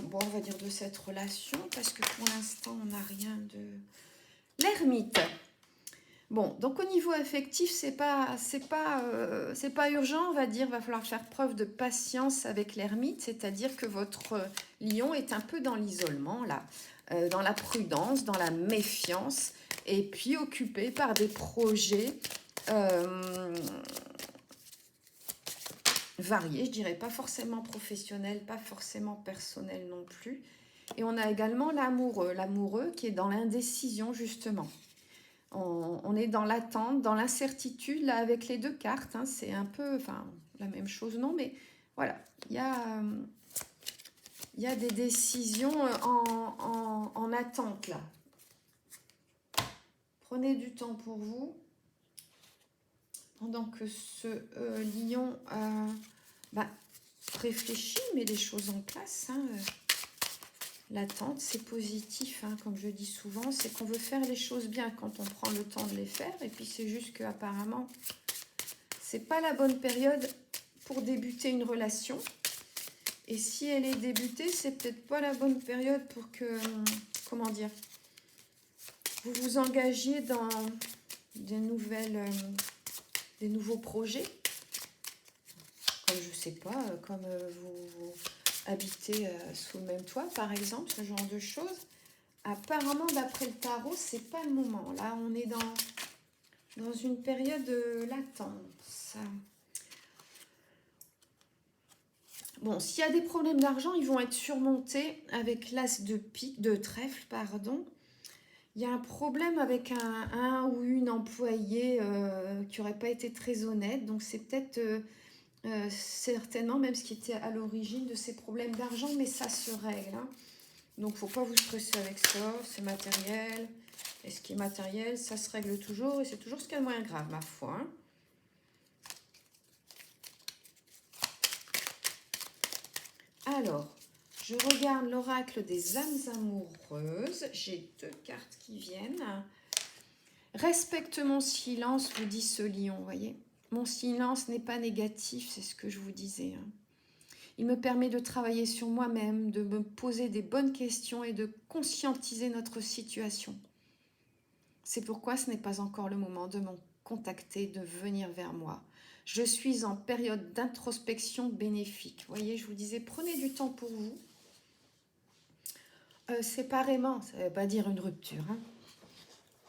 bon, on va dire de cette relation, parce que pour l'instant, on n'a rien de... L'ermite. Bon, donc au niveau affectif, c'est pas urgent, on va dire. Va falloir faire preuve de patience avec l'ermite, c'est-à-dire que votre lion est un peu dans l'isolement, là, dans la prudence, dans la méfiance, et puis occupé par des projets variés, je dirais, pas forcément professionnels, pas forcément personnels non plus. Et on a également l'amoureux qui est dans l'indécision, justement. On est dans l'attente, dans l'incertitude, là, avec les deux cartes. Hein, c'est un peu, enfin, la même chose, non, mais voilà, il y a des décisions en attente, là. Prenez du temps pour vous. Pendant que ce lion réfléchit, met les choses en place. Hein, l'attente, c'est positif, hein, comme je dis souvent, c'est qu'on veut faire les choses bien quand on prend le temps de les faire. Et puis c'est juste qu'apparemment, c'est pas la bonne période pour débuter une relation. Et si elle est débutée, c'est peut-être pas la bonne période pour que, comment dire, vous vous engagiez dans des nouveaux projets. Comme je sais pas, comme vous habitez sous le même toit, par exemple, ce genre de choses. Apparemment, d'après le tarot, c'est pas le moment. Là, on est dans une période de latence. Bon, s'il y a des problèmes d'argent, ils vont être surmontés avec l'as de trèfle, pardon. Il y a un problème avec un ou une employée qui n'aurait pas été très honnête. Donc, c'est peut-être certainement même ce qui était à l'origine de ces problèmes d'argent, mais ça se règle. Hein. Donc, il ne faut pas vous stresser avec ça. C'est matériel. Et ce qui est matériel, ça se règle toujours. Et c'est toujours ce qu'il y a de moins grave, ma foi. Hein. Alors, je regarde l'oracle des âmes amoureuses. J'ai 2 cartes qui viennent. Respecte mon silence, vous dit ce lion, vous voyez. Mon silence n'est pas négatif, c'est ce que je vous disais. Hein. Il me permet de travailler sur moi-même, de me poser des bonnes questions et de conscientiser notre situation. C'est pourquoi ce n'est pas encore le moment de me contacter, de venir vers moi. Je suis en période d'introspection bénéfique. Vous voyez, je vous disais, prenez du temps pour vous. Séparément, ça ne veut pas dire une rupture, hein.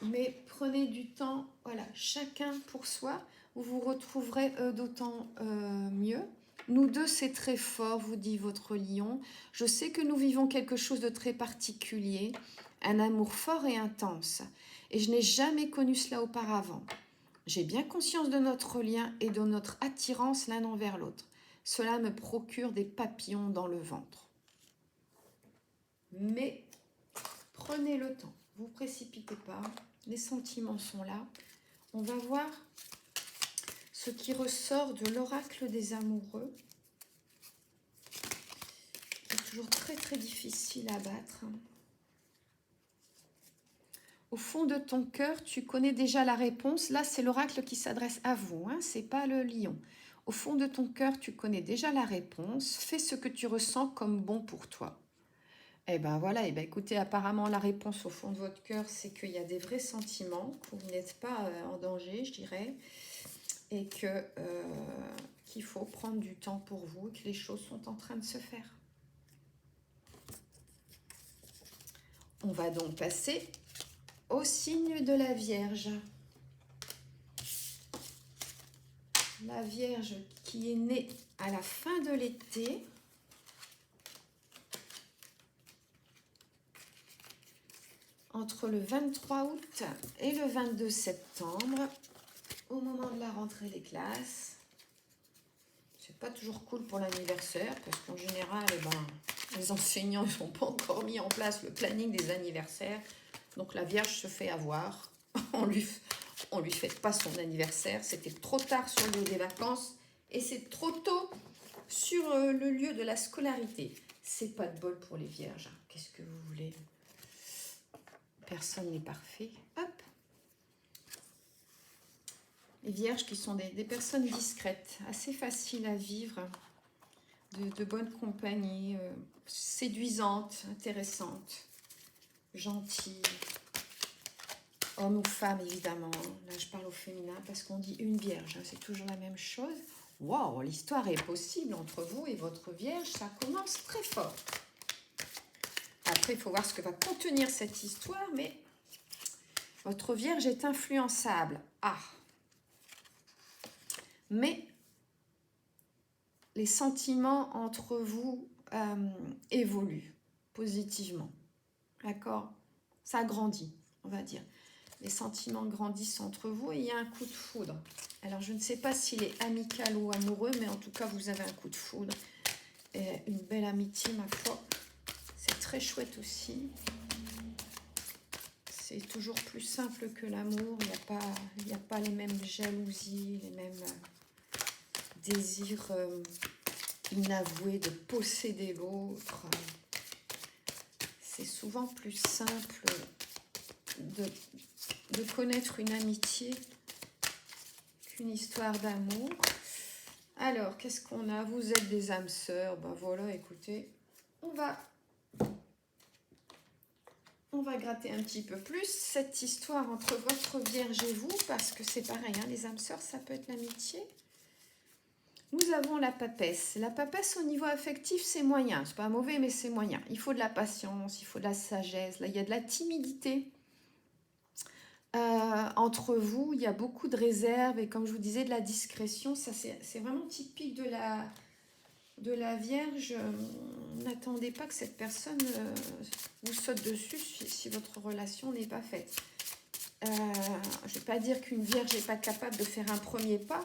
Mais prenez du temps, voilà, chacun pour soi. Vous vous retrouverez d'autant mieux. Nous deux, c'est très fort, vous dit votre lion. Je sais que nous vivons quelque chose de très particulier, un amour fort et intense. Et je n'ai jamais connu cela auparavant. J'ai bien conscience de notre lien et de notre attirance l'un envers l'autre. Cela me procure des papillons dans le ventre. Mais prenez le temps, vous ne vous précipitez pas. Les sentiments sont là. On va voir ce qui ressort de l'oracle des amoureux. C'est toujours très très difficile à battre. Au fond de ton cœur, tu connais déjà la réponse. Là, c'est l'oracle qui s'adresse à vous, hein, ce n'est pas le lion. Au fond de ton cœur, tu connais déjà la réponse. Fais ce que tu ressens comme bon pour toi. Eh bien voilà, eh ben, écoutez, apparemment la réponse au fond de votre cœur, c'est qu'il y a des vrais sentiments, que vous n'êtes pas en danger, je dirais, et que qu'il faut prendre du temps pour vous, que les choses sont en train de se faire. On va donc passer au signe de la Vierge. La Vierge qui est née à la fin de l'été. Entre le 23 août et le 22 septembre, au moment de la rentrée des classes. C'est pas toujours cool pour l'anniversaire, parce qu'en général, eh ben, les enseignants ne sont pas encore mis en place le planning des anniversaires. Donc la Vierge se fait avoir. On lui fête pas son anniversaire. C'était trop tard sur le lieu des vacances et c'est trop tôt sur le lieu de la scolarité. C'est pas de bol pour les Vierges. Qu'est-ce que vous voulez? Personne n'est parfait. Hop. Les Vierges qui sont des personnes discrètes, assez faciles à vivre, de bonne compagnie, séduisantes, intéressantes, gentilles. Homme ou femme, évidemment. Là, je parle au féminin parce qu'on dit une Vierge. Hein, c'est toujours la même chose. Waouh, l'histoire est possible entre vous et votre Vierge. Ça commence très fort. Après, il faut voir ce que va contenir cette histoire, mais votre Vierge est influençable. Ah! Mais les sentiments entre vous évoluent positivement. D'accord? Ça grandit, on va dire. Les sentiments grandissent entre vous et il y a un coup de foudre. Alors, je ne sais pas s'il est amical ou amoureux, mais en tout cas, vous avez un coup de foudre. Et une belle amitié, ma foi. C'est très chouette aussi. C'est toujours plus simple que l'amour. Il n'y a pas les mêmes jalousies, les mêmes désirs inavoués de posséder l'autre. C'est souvent plus simple de connaître une amitié qu'une histoire d'amour. Alors, qu'est-ce qu'on a? Vous êtes des âmes sœurs. Ben voilà, écoutez, on va gratter un petit peu plus cette histoire entre votre Vierge et vous, parce que c'est pareil, hein, les âmes sœurs, ça peut être l'amitié. Nous avons la papesse. La papesse au niveau affectif, c'est moyen. C'est pas mauvais, mais c'est moyen. Il faut de la patience, il faut de la sagesse. Là, il y a de la timidité. Entre vous, il y a beaucoup de réserve et comme je vous disais, de la discrétion. Ça, c'est vraiment typique de la Vierge. N'attendez pas que cette personne vous saute dessus si votre relation n'est pas faite. Je ne vais pas dire qu'une Vierge n'est pas capable de faire un premier pas,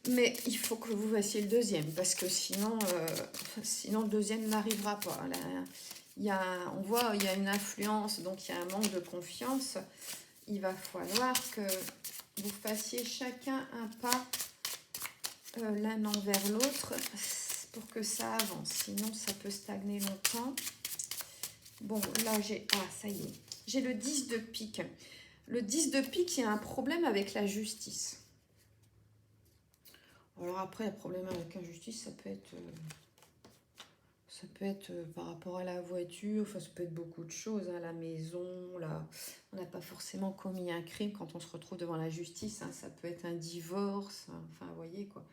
mais il faut que vous fassiez le deuxième, parce que sinon le deuxième n'arrivera pas. Là, on voit il y a une influence, donc il y a un manque de confiance. Il va falloir que vous fassiez chacun un pas l'un envers l'autre pour que ça avance. Sinon, ça peut stagner longtemps. Bon, là, ça y est. J'ai le 10 de pique. Le 10 de pique, il y a un problème avec la justice. Alors après, le problème avec la justice, ça peut être Ça peut être par rapport à la voiture, enfin ça peut être beaucoup de choses, hein, la maison, là. On n'a pas forcément commis un crime quand on se retrouve devant la justice, hein, ça peut être un divorce, hein, enfin vous voyez quoi.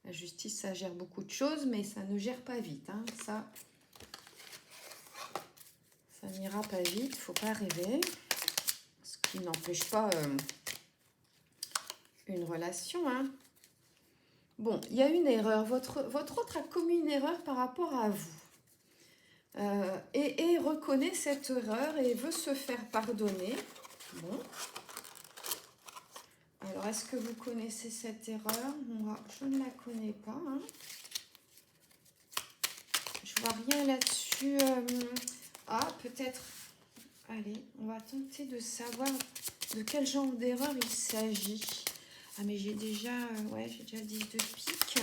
La justice, ça gère beaucoup de choses, mais ça ne gère pas vite, hein, ça n'ira pas vite, faut pas rêver. Ce qui n'empêche pas une relation, hein. Bon, il y a une erreur, votre autre a commis une erreur par rapport à vous. Et reconnaît cette erreur et veut se faire pardonner. Bon. Alors, est-ce que vous connaissez cette erreur? Moi, je ne la connais pas. Hein. Je vois rien là-dessus. Ah, peut-être. Allez, on va tenter de savoir de quel genre d'erreur il s'agit. Ah, mais j'ai déjà, ouais, j'ai déjà 10 de pique.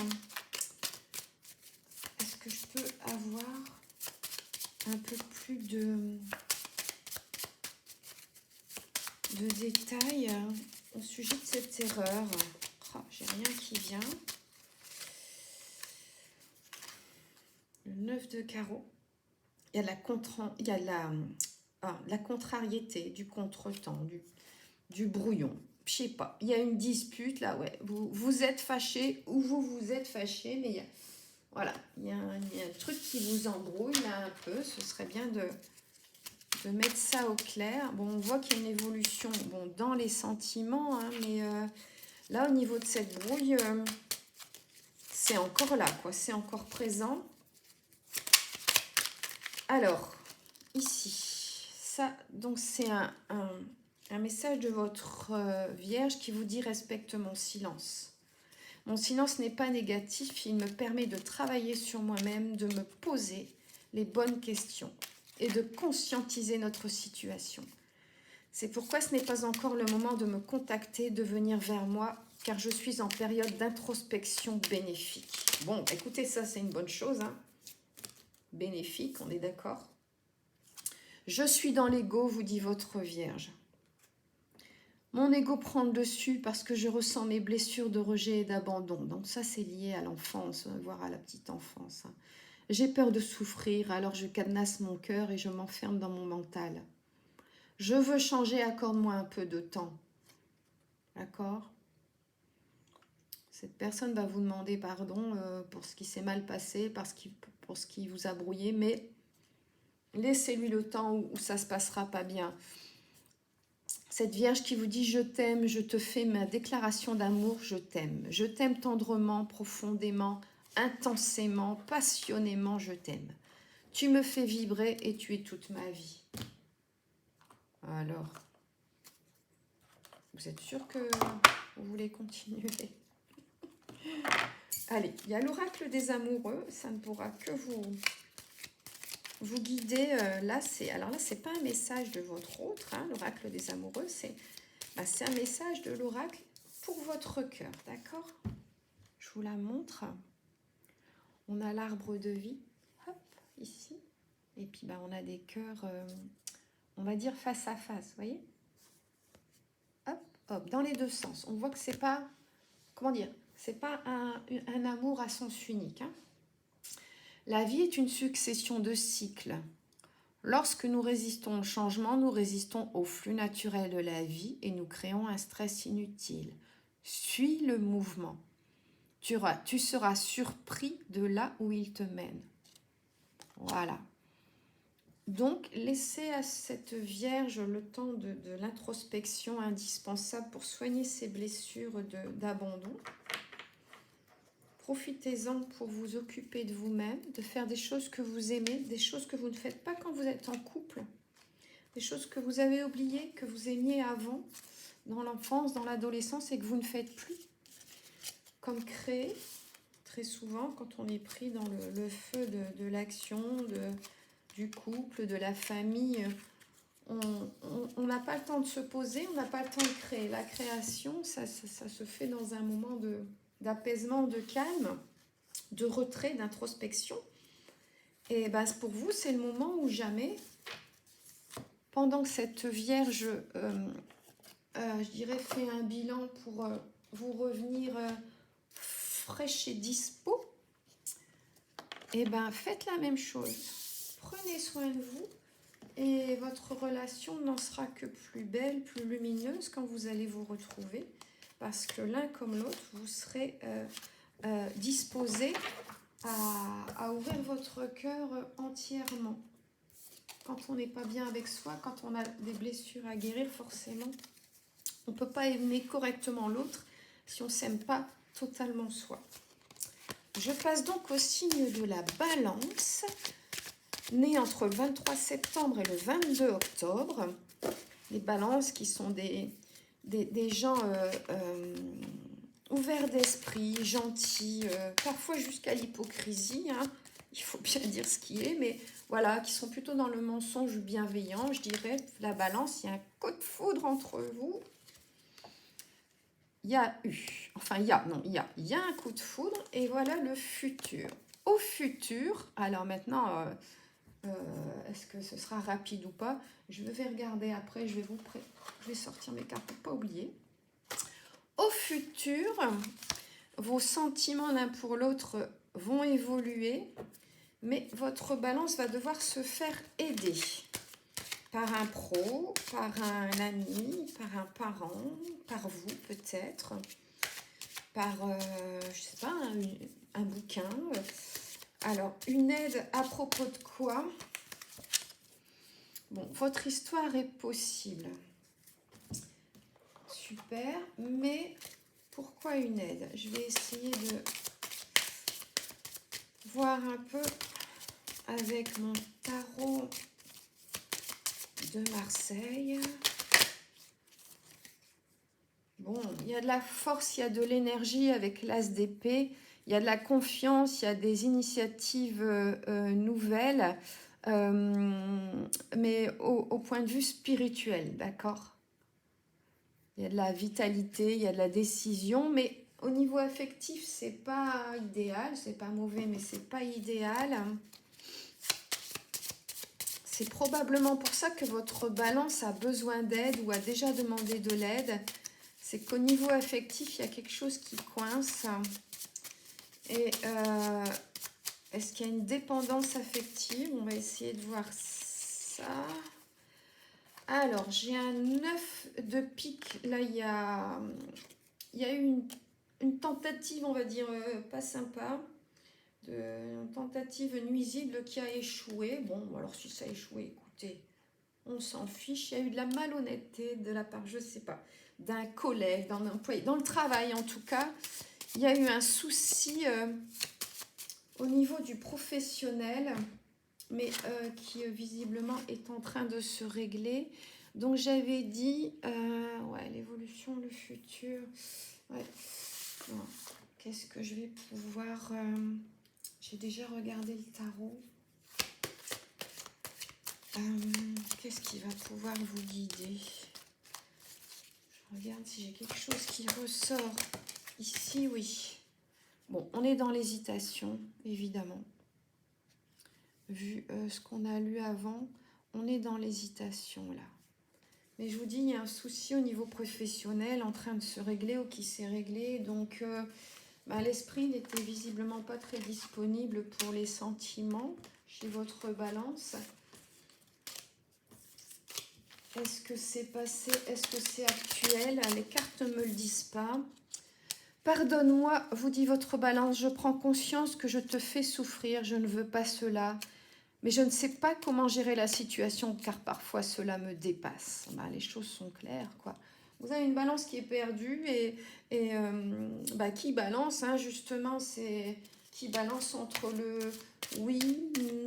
Est-ce que je peux avoir un peu plus de détails au sujet de cette erreur? Oh, j'ai rien qui vient. Le 9 de carreau. Il y a la contrariété, du contretemps, du brouillon. Je sais pas. Il y a une dispute là, ouais. Vous êtes fâché ou vous êtes fâché, mais il y a, voilà, il y a un truc qui vous embrouille là un peu. Ce serait bien de mettre ça au clair. Bon, on voit qu'il y a une évolution dans les sentiments, hein, mais là, au niveau de cette brouille, c'est encore là, quoi. C'est encore présent. Alors, ici, ça, donc c'est un message de votre Vierge qui vous dit « Respecte mon silence ». Mon silence n'est pas négatif, il me permet de travailler sur moi-même, de me poser les bonnes questions et de conscientiser notre situation. C'est pourquoi ce n'est pas encore le moment de me contacter, de venir vers moi, car je suis en période d'introspection bénéfique. Bon, écoutez, ça c'est une bonne chose, hein. Bénéfique, on est d'accord. Je suis dans l'ego, vous dit votre Vierge. Mon ego prend le dessus parce que je ressens mes blessures de rejet et d'abandon. Donc ça, c'est lié à l'enfance, voire à la petite enfance. J'ai peur de souffrir, alors je cadenasse mon cœur et je m'enferme dans mon mental. Je veux changer, accorde-moi un peu de temps. D'accord ? Cette personne va vous demander pardon pour ce qui s'est mal passé, pour ce qui vous a brouillé, mais laissez-lui le temps où ça ne se passera pas bien. Cette Vierge qui vous dit « Je t'aime, je te fais ma déclaration d'amour, je t'aime. Je t'aime tendrement, profondément, intensément, passionnément, je t'aime. Tu me fais vibrer et tu es toute ma vie. » Alors, vous êtes sûr que vous voulez continuer? Allez, il y a l'oracle des amoureux, ça ne pourra que vous guider. Là, c'est pas un message de votre autre, hein, l'oracle des amoureux, c'est un message de l'oracle pour votre cœur, d'accord? Je vous la montre. On a l'arbre de vie, hop, ici. Et puis, on a des cœurs, on va dire face à face, vous voyez? Hop, hop, dans les deux sens. On voit que c'est pas, comment dire, c'est pas un amour à sens unique, hein. La vie est une succession de cycles. Lorsque nous résistons au changement, nous résistons au flux naturel de la vie et nous créons un stress inutile. Suis le mouvement. Tu seras surpris de là où il te mène. Voilà. Donc, laissez à cette Vierge le temps de l'introspection indispensable pour soigner ses blessures d'abandon. Profitez-en pour vous occuper de vous-même, de faire des choses que vous aimez, des choses que vous ne faites pas quand vous êtes en couple, des choses que vous avez oubliées, que vous aimiez avant, dans l'enfance, dans l'adolescence et que vous ne faites plus. Comme créer, très souvent, quand on est pris dans le feu de l'action, du couple, de la famille, on n'a pas le temps de se poser, on n'a pas le temps de créer. La création, ça se fait dans un moment d'apaisement, de calme, de retrait, d'introspection. Et pour vous, c'est le moment où jamais, pendant que cette Vierge, je dirais, fait un bilan pour vous revenir fraîche et dispo, eh ben, faites la même chose. Prenez soin de vous et votre relation n'en sera que plus belle, plus lumineuse quand vous allez vous retrouver. Parce que l'un comme l'autre, vous serez disposés à ouvrir votre cœur entièrement. Quand on n'est pas bien avec soi, quand on a des blessures à guérir, forcément, on ne peut pas aimer correctement l'autre si on ne s'aime pas totalement soi. Je passe donc au signe de la Balance, né entre le 23 septembre et le 22 octobre. Les Balances qui sont des gens ouverts d'esprit, gentils, parfois jusqu'à l'hypocrisie, hein. Il faut bien dire ce qui est, mais voilà, qui sont plutôt dans le mensonge bienveillant, je dirais. La Balance, il y a un coup de foudre entre vous. Il y a un coup de foudre et voilà le futur. Au futur, alors maintenant, est-ce que ce sera rapide ou pas? Je vais regarder après, je vais sortir mes cartes pour ne pas oublier. Au futur, vos sentiments l'un pour l'autre vont évoluer, mais votre Balance va devoir se faire aider par un pro, par un ami, par un parent, par vous peut-être, par, je sais pas, un bouquin. Alors, une aide à propos de quoi? Bon, votre histoire est possible. Super, mais pourquoi une aide? Je vais essayer de voir un peu avec mon tarot de Marseille. Bon, il y a de la force, il y a de l'énergie avec l'As d'épée, il y a de la confiance, il y a des initiatives nouvelles, mais au point de vue spirituel, d'accord? Il y a de la vitalité, il y a de la décision, mais au niveau affectif, c'est pas idéal, c'est pas mauvais, mais c'est pas idéal. C'est probablement pour ça que votre Balance a besoin d'aide ou a déjà demandé de l'aide. C'est qu'au niveau affectif, il y a quelque chose qui coince. Et est-ce qu'il y a une dépendance affective? On va essayer de voir ça. Alors, j'ai un 9 de pique. Là, il y a eu une tentative, on va dire, pas sympa. Une tentative nuisible qui a échoué. Bon, alors si ça a échoué, écoutez, on s'en fiche. Il y a eu de la malhonnêteté de la part, je ne sais pas, d'un collègue, d'un employé, dans le travail en tout cas. Il y a eu un souci au niveau du professionnel, mais qui visiblement est en train de se régler. Donc j'avais dit, ouais, l'évolution, le futur, ouais. Qu'est-ce que je vais pouvoir... j'ai déjà regardé le tarot. Qu'est-ce qui va pouvoir vous guider? Je regarde si j'ai quelque chose qui ressort. Ici, oui. Bon, on est dans l'hésitation, évidemment. Vu ce qu'on a lu avant, on est dans l'hésitation, là. Mais je vous dis, il y a un souci au niveau professionnel en train de se régler ou qui s'est réglé. Donc, l'esprit n'était visiblement pas très disponible pour les sentiments chez votre Balance. Est-ce que c'est passé? Est-ce que c'est actuel? Les cartes ne me le disent pas. Pardonne-moi, vous dit votre Balance, je prends conscience que je te fais souffrir, je ne veux pas cela. Mais je ne sais pas comment gérer la situation car parfois cela me dépasse. Les choses sont claires, quoi. Vous avez une Balance qui est perdue et qui balance, hein, justement, c'est qui balance entre le oui,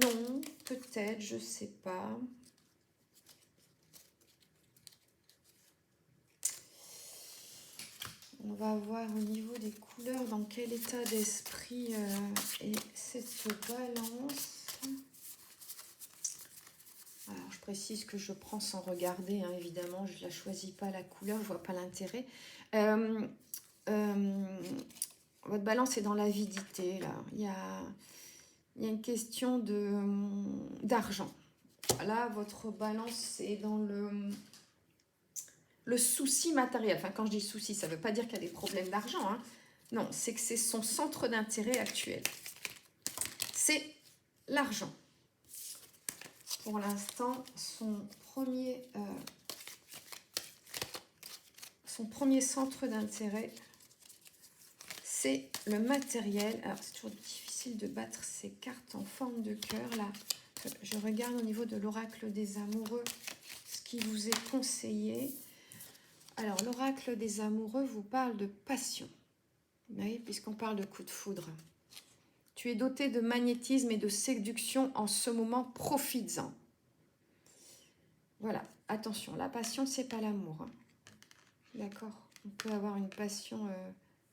non, peut-être, je ne sais pas. On va voir au niveau des couleurs dans quel état d'esprit est cette Balance. Alors, je précise que je prends sans regarder, hein, évidemment, je ne la choisis pas la couleur, je ne vois pas l'intérêt. Votre Balance est dans l'avidité, là. Il y a une question d'argent. Là, votre Balance, c'est dans le souci matériel. Enfin, quand je dis souci, ça ne veut pas dire qu'il y a des problèmes d'argent, hein. Non, c'est que c'est son centre d'intérêt actuel. c'est l'argent. Pour l'instant, son premier centre d'intérêt, c'est le matériel. Alors, c'est toujours difficile de battre ces cartes en forme de cœur, là. Je regarde au niveau de l'oracle des amoureux, ce qui vous est conseillé. Alors, l'oracle des amoureux vous parle de passion. Oui, puisqu'on parle de coup de foudre. Tu es doté de magnétisme et de séduction en ce moment, profites-en. Voilà, attention, la passion, c'est pas l'amour. Hein. D'accord? On peut avoir une passion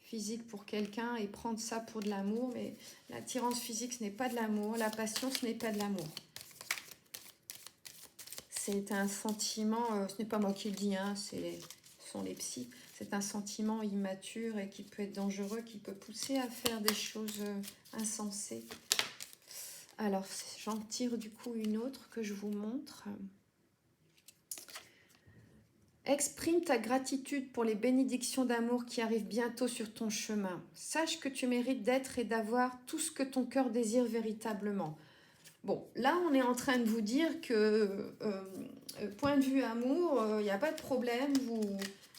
physique pour quelqu'un et prendre ça pour de l'amour, mais l'attirance physique, ce n'est pas de l'amour. La passion, ce n'est pas de l'amour. C'est un sentiment, ce n'est pas moi qui le dis, hein, ce sont les psys. C'est un sentiment immature et qui peut être dangereux, qui peut pousser à faire des choses insensées. Alors, j'en tire du coup une autre que je vous montre. Exprime ta gratitude pour les bénédictions d'amour qui arrivent bientôt sur ton chemin. Sache que tu mérites d'être et d'avoir tout ce que ton cœur désire véritablement. Bon, là, on est en train de vous dire que, point de vue amour, il n'y a pas de problème,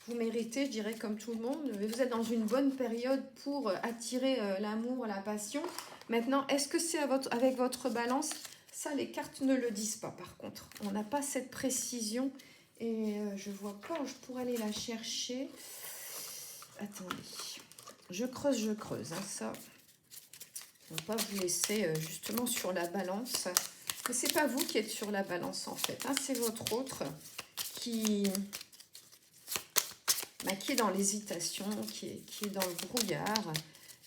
vous méritez, je dirais, comme tout le monde. Vous êtes dans une bonne période pour attirer l'amour, la passion. Maintenant, est-ce que c'est avec votre balance? Ça, les cartes ne le disent pas, par contre. On n'a pas cette précision et je ne vois pas où je pourrais aller la chercher. Attendez, je creuse, hein, ça. On ne va pas vous laisser justement sur la balance. Mais ce n'est pas vous qui êtes sur la balance en fait. Hein, c'est votre autre qui est dans l'hésitation, qui est dans le brouillard.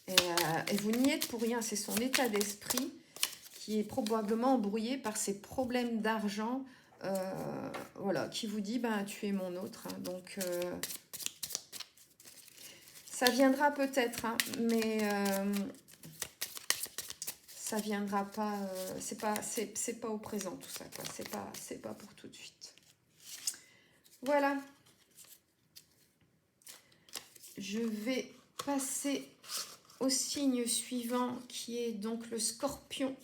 Et vous n'y êtes pour rien. C'est son état d'esprit qui est probablement embrouillé par ses problèmes d'argent. Voilà, qui vous dit, ben, tu es mon autre. Hein, donc, ça viendra peut-être, hein, mais... ça viendra pas, c'est pas au présent tout ça, quoi. C'est pas pour tout de suite. Voilà. Je vais passer au signe suivant qui est donc le Scorpion,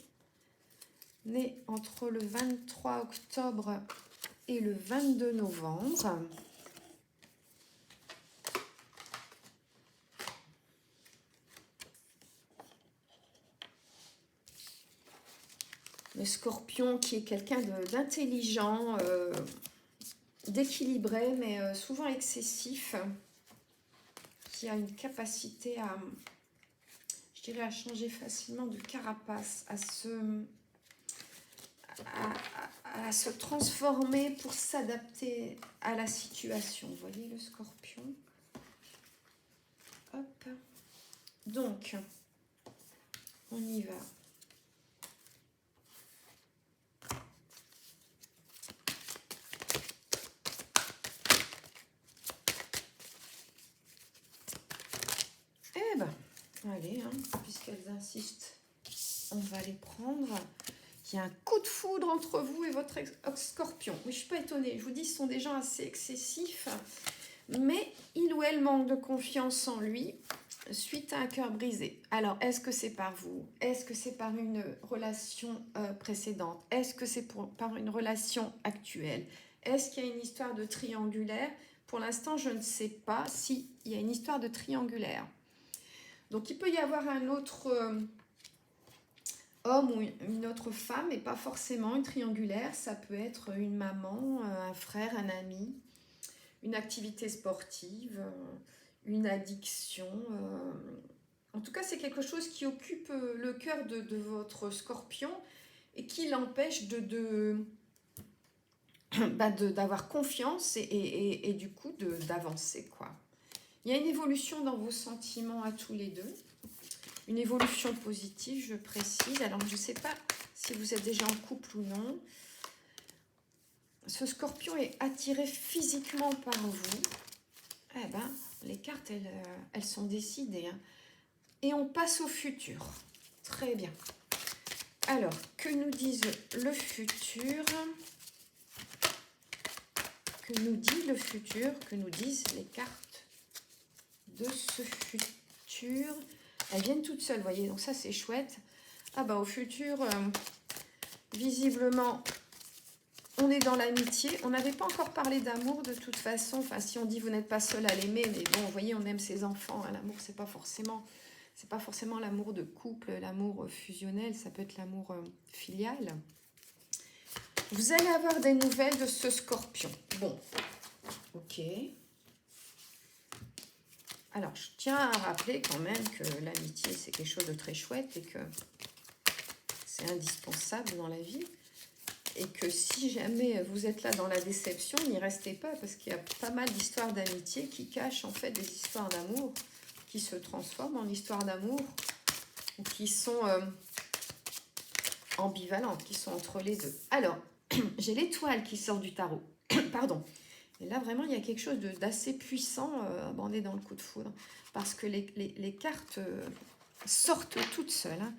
né entre le 23 octobre et le 22 novembre. Le Scorpion qui est quelqu'un d'intelligent, d'équilibré, mais souvent excessif, qui a une capacité à, je dirais, à changer facilement de carapace, à se transformer pour s'adapter à la situation. Vous voyez le Scorpion? Hop. Donc, on y va. Eh ben, allez, hein, puisqu'elles insistent, on va les prendre. Il y a un coup de foudre entre vous et votre Scorpion. Oui, je ne suis pas étonnée. Je vous dis, ce sont des gens assez excessifs, mais il ou elle manque de confiance en lui suite à un cœur brisé. Alors, est-ce que c'est par vous? Est-ce que c'est par une relation précédente? Est-ce que c'est par une relation actuelle? Est-ce qu'il y a une histoire de triangulaire? Pour l'instant, je ne sais pas s'il y a une histoire de triangulaire. Donc, il peut y avoir un autre homme ou une autre femme, et pas forcément une triangulaire. Ça peut être une maman, un frère, un ami, une activité sportive, une addiction. En tout cas, c'est quelque chose qui occupe le cœur de votre Scorpion et qui l'empêche d'avoir confiance et du coup d'avancer, quoi. Il y a une évolution dans vos sentiments à tous les deux. Une évolution positive, je précise. Alors, je ne sais pas si vous êtes déjà en couple ou non. Ce Scorpion est attiré physiquement par vous. Eh ben, les cartes, elles sont décidées. Hein. Et on passe au futur. Très bien. Alors, que nous disent le futur? Que nous dit le futur? Que nous disent les cartes de ce futur? Elles viennent toutes seules, vous voyez, donc ça c'est chouette. Ah bah au futur, visiblement, on est dans l'amitié. On n'avait pas encore parlé d'amour de toute façon. Enfin, si on dit vous n'êtes pas seul à l'aimer, mais bon, vous voyez, on aime ses enfants. Hein. L'amour, c'est pas forcément l'amour de couple, l'amour fusionnel. Ça peut être l'amour filial. Vous allez avoir des nouvelles de ce scorpion. Bon, ok. Alors, je tiens à rappeler quand même que l'amitié, c'est quelque chose de très chouette et que c'est indispensable dans la vie. Et que si jamais vous êtes là dans la déception, n'y restez pas parce qu'il y a pas mal d'histoires d'amitié qui cachent en fait des histoires d'amour qui se transforment en histoires d'amour ou qui sont ambivalentes, qui sont entre les deux. Alors, j'ai l'étoile qui sort du tarot. Pardon. Et là, vraiment, il y a quelque chose d'assez puissant bandé dans le coup de foudre parce que les cartes sortent toutes seules. Hein.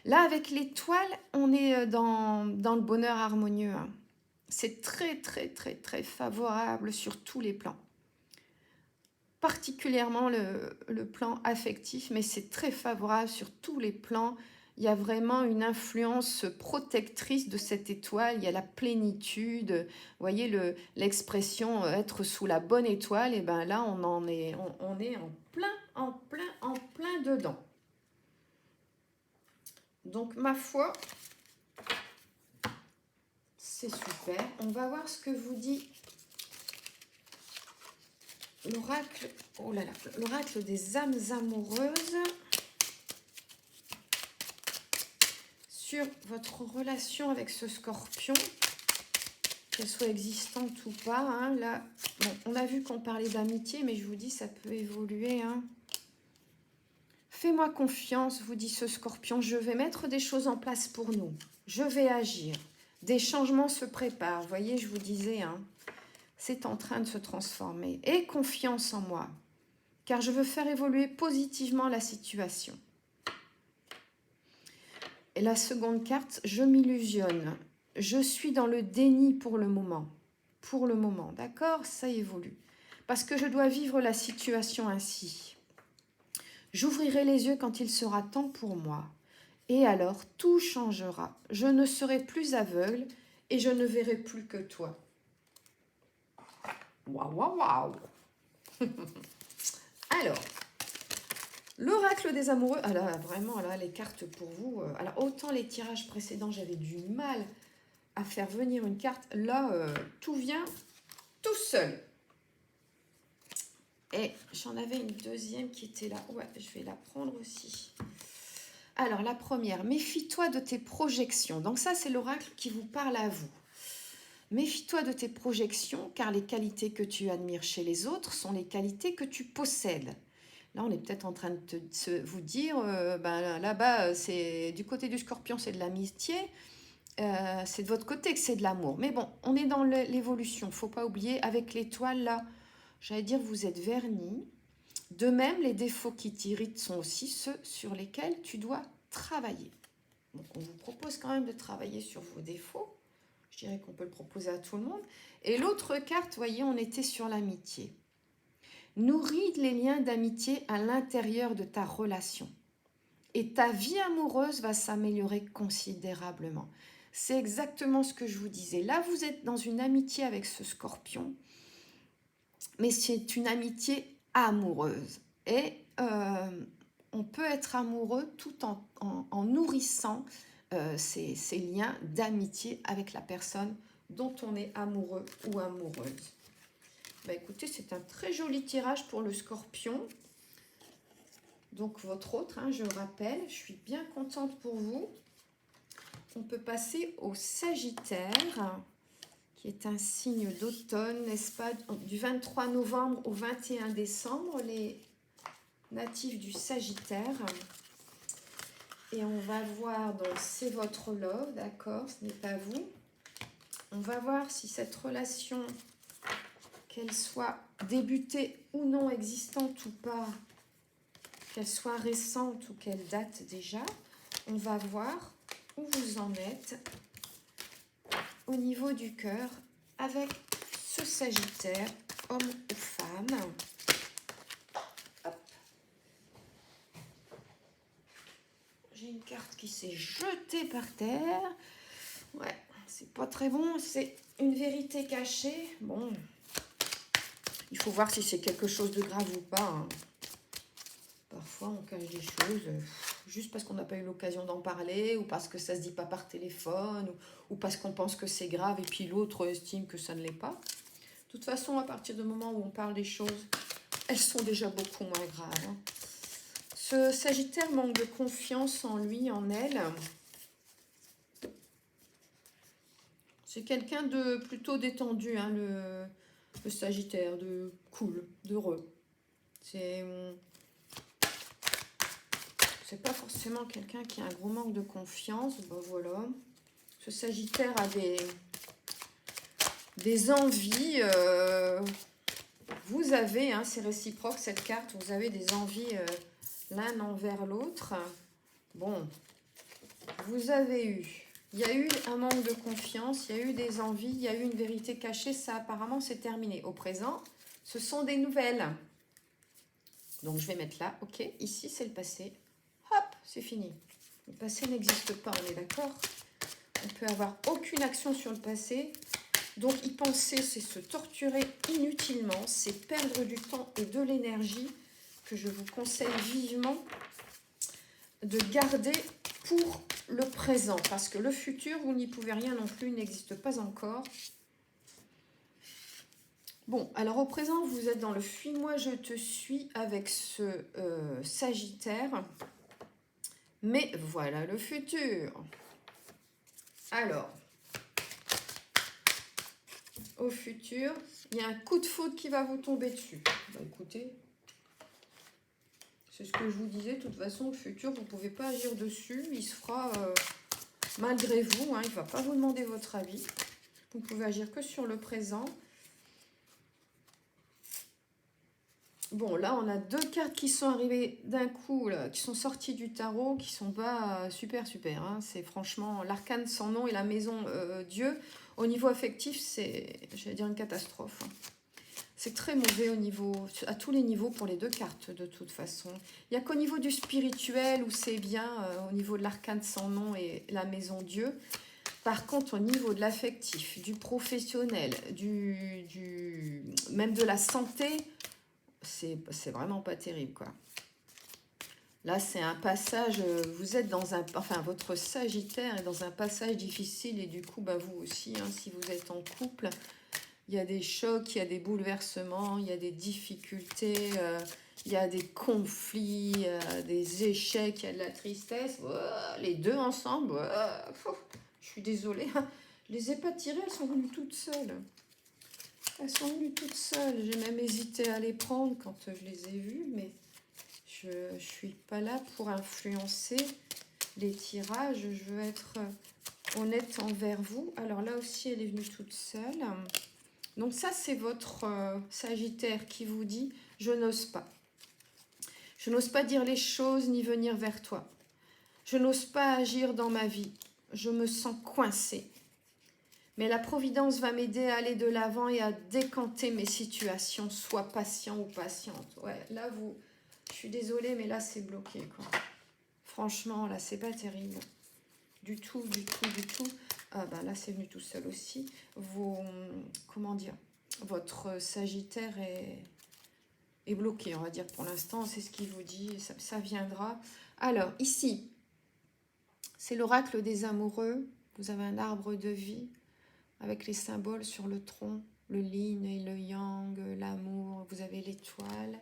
Là, avec l'étoile, on est dans le bonheur harmonieux. Hein. C'est très, très, très, très favorable sur tous les plans. Particulièrement le plan affectif, mais c'est très favorable sur tous les plans. Il y a vraiment une influence protectrice de cette étoile. Il y a la plénitude. Vous voyez l'expression être sous la bonne étoile. Et bien là, on est en plein dedans. Donc, ma foi, c'est super. On va voir ce que vous dit l'oracle. Oh là là, l'oracle des âmes amoureuses sur votre relation avec ce scorpion, qu'elle soit existante ou pas. Hein. Là, bon, on a vu qu'on parlait d'amitié, mais je vous dis, ça peut évoluer. Hein. Fais-moi confiance, vous dit ce scorpion. Je vais mettre des choses en place pour nous. Je vais agir. Des changements se préparent. Vous voyez, je vous disais, hein, c'est en train de se transformer. Aie confiance en moi, car je veux faire évoluer positivement la situation. Et la seconde carte, je m'illusionne. Je suis dans le déni pour le moment. Pour le moment, d'accord? Ça évolue. Parce que je dois vivre la situation ainsi. J'ouvrirai les yeux quand il sera temps pour moi. Et alors, tout changera. Je ne serai plus aveugle et je ne verrai plus que toi. Waouh, waouh, waouh. Alors, l'oracle des amoureux. Ah là, vraiment, là, les cartes pour vous. Alors, autant les tirages précédents, j'avais du mal à faire venir une carte. Là, tout vient tout seul. Et j'en avais une deuxième qui était là. Ouais, je vais la prendre aussi. Alors, la première, méfie-toi de tes projections. Donc ça, c'est l'oracle qui vous parle à vous. Méfie-toi de tes projections, car les qualités que tu admires chez les autres sont les qualités que tu possèdes. Là, on est peut-être en train de vous dire, là-bas, c'est du côté du scorpion, c'est de l'amitié. C'est de votre côté que c'est de l'amour. Mais bon, on est dans l'évolution. Il ne faut pas oublier, avec l'étoile, là, j'allais dire, vous êtes vernis. De même, les défauts qui t'irritent sont aussi ceux sur lesquels tu dois travailler. Donc, on vous propose quand même de travailler sur vos défauts. Je dirais qu'on peut le proposer à tout le monde. Et l'autre carte, vous voyez, on était sur l'amitié. Nourris les liens d'amitié à l'intérieur de ta relation. Et ta vie amoureuse va s'améliorer considérablement. C'est exactement ce que je vous disais. Là, vous êtes dans une amitié avec ce scorpion, mais c'est une amitié amoureuse. Et on peut être amoureux tout en nourrissant ces liens d'amitié avec la personne dont on est amoureux ou amoureuse. Bah, écoutez, c'est un très joli tirage pour le scorpion. Donc votre autre, hein, je rappelle, je suis bien contente pour vous. On peut passer au Sagittaire, qui est un signe d'automne, n'est-ce pas? Du 23 novembre au 21 décembre, les natifs du Sagittaire. Et on va voir, donc c'est votre love, d'accord? Ce n'est pas vous. On va voir si cette relation, qu'elle soit débutée ou non, existante ou pas, qu'elle soit récente ou qu'elle date déjà, on va voir où vous en êtes au niveau du cœur avec ce Sagittaire, homme ou femme. Hop. J'ai une carte qui s'est jetée par terre. Ouais, c'est pas très bon. C'est une vérité cachée. Bon, il faut voir si c'est quelque chose de grave ou pas. Hein. Parfois, on cache des choses juste parce qu'on n'a pas eu l'occasion d'en parler ou parce que ça ne se dit pas par téléphone ou parce qu'on pense que c'est grave et puis l'autre estime que ça ne l'est pas. De toute façon, à partir du moment où on parle des choses, elles sont déjà beaucoup moins graves. Hein. Ce Sagittaire manque de confiance en lui, en elle. C'est quelqu'un de plutôt détendu, hein, le Sagittaire, de cool, d'heureux. C'est pas forcément quelqu'un qui a un gros manque de confiance. Ben voilà. Ce Sagittaire a des envies. Vous avez, hein, c'est réciproque cette carte, vous avez des envies l'un envers l'autre. Bon, vous avez eu. Il y a eu un manque de confiance, il y a eu des envies, il y a eu une vérité cachée. Ça, apparemment, c'est terminé. Au présent, ce sont des nouvelles. Donc, je vais mettre là. Ok, ici, c'est le passé. Hop, c'est fini. Le passé n'existe pas, on est d'accord? On peut avoir aucune action sur le passé. Donc, y penser, c'est se torturer inutilement. C'est perdre du temps et de l'énergie que je vous conseille vivement de garder pour le présent. Parce que le futur, vous n'y pouvez rien non plus, n'existe pas encore. Bon, alors au présent, vous êtes dans le fuis-moi, je te suis avec ce Sagittaire. Mais voilà le futur. Alors, au futur, il y a un coup de foudre qui va vous tomber dessus. Bah, écoutez, c'est ce que je vous disais. De toute façon, le futur, vous ne pouvez pas agir dessus. Il se fera malgré vous. Hein, il ne va pas vous demander votre avis. Vous ne pouvez agir que sur le présent. Bon, là, on a deux cartes qui sont arrivées d'un coup, là, qui sont sorties du tarot, qui sont pas super. Hein. C'est franchement l'arcane sans nom et la maison Dieu. Au niveau affectif, c'est, j'allais dire, une catastrophe. Hein. C'est très mauvais au niveau, à tous les niveaux pour les deux cartes, de toute façon. Il n'y a qu'au niveau du spirituel où c'est bien, au niveau de l'arcane sans nom et la maison Dieu. Par contre, au niveau de l'affectif, du professionnel, même de la santé, c'est vraiment pas terrible, quoi. Là, c'est un passage, vous êtes dans un... Enfin, votre Sagittaire est dans un passage difficile et du coup, bah, vous aussi, hein, si vous êtes en couple, il y a des chocs, il y a des bouleversements, il y a des difficultés, il y a des conflits, des échecs, il y a de la tristesse. Oh, les deux ensemble, je suis désolée, hein, je les ai pas tirées, elles sont venues toutes seules. Elles sont venues toutes seules. J'ai même hésité à les prendre quand je les ai vues, mais je ne suis pas là pour influencer les tirages. Je veux être honnête envers vous. Alors là aussi, elle est venue toute seule. Donc ça, c'est votre Sagittaire qui vous dit « Je n'ose pas. Je n'ose pas dire les choses ni venir vers toi. Je n'ose pas agir dans ma vie. Je me sens coincée. Mais la Providence va m'aider à aller de l'avant et à décanter mes situations. Sois patient ou patiente. » Ouais, là, je suis désolée, mais là, c'est bloqué, quoi. Franchement, là, c'est pas terrible. Du tout. Ah, bah là, c'est venu tout seul aussi. Comment dire, votre Sagittaire est bloqué, on va dire, pour l'instant. C'est ce qu'il vous dit. Ça viendra. Alors, ici, c'est l'oracle des amoureux. Vous avez un arbre de vie avec les symboles sur le tronc, le yin et le yang, l'amour, vous avez l'étoile.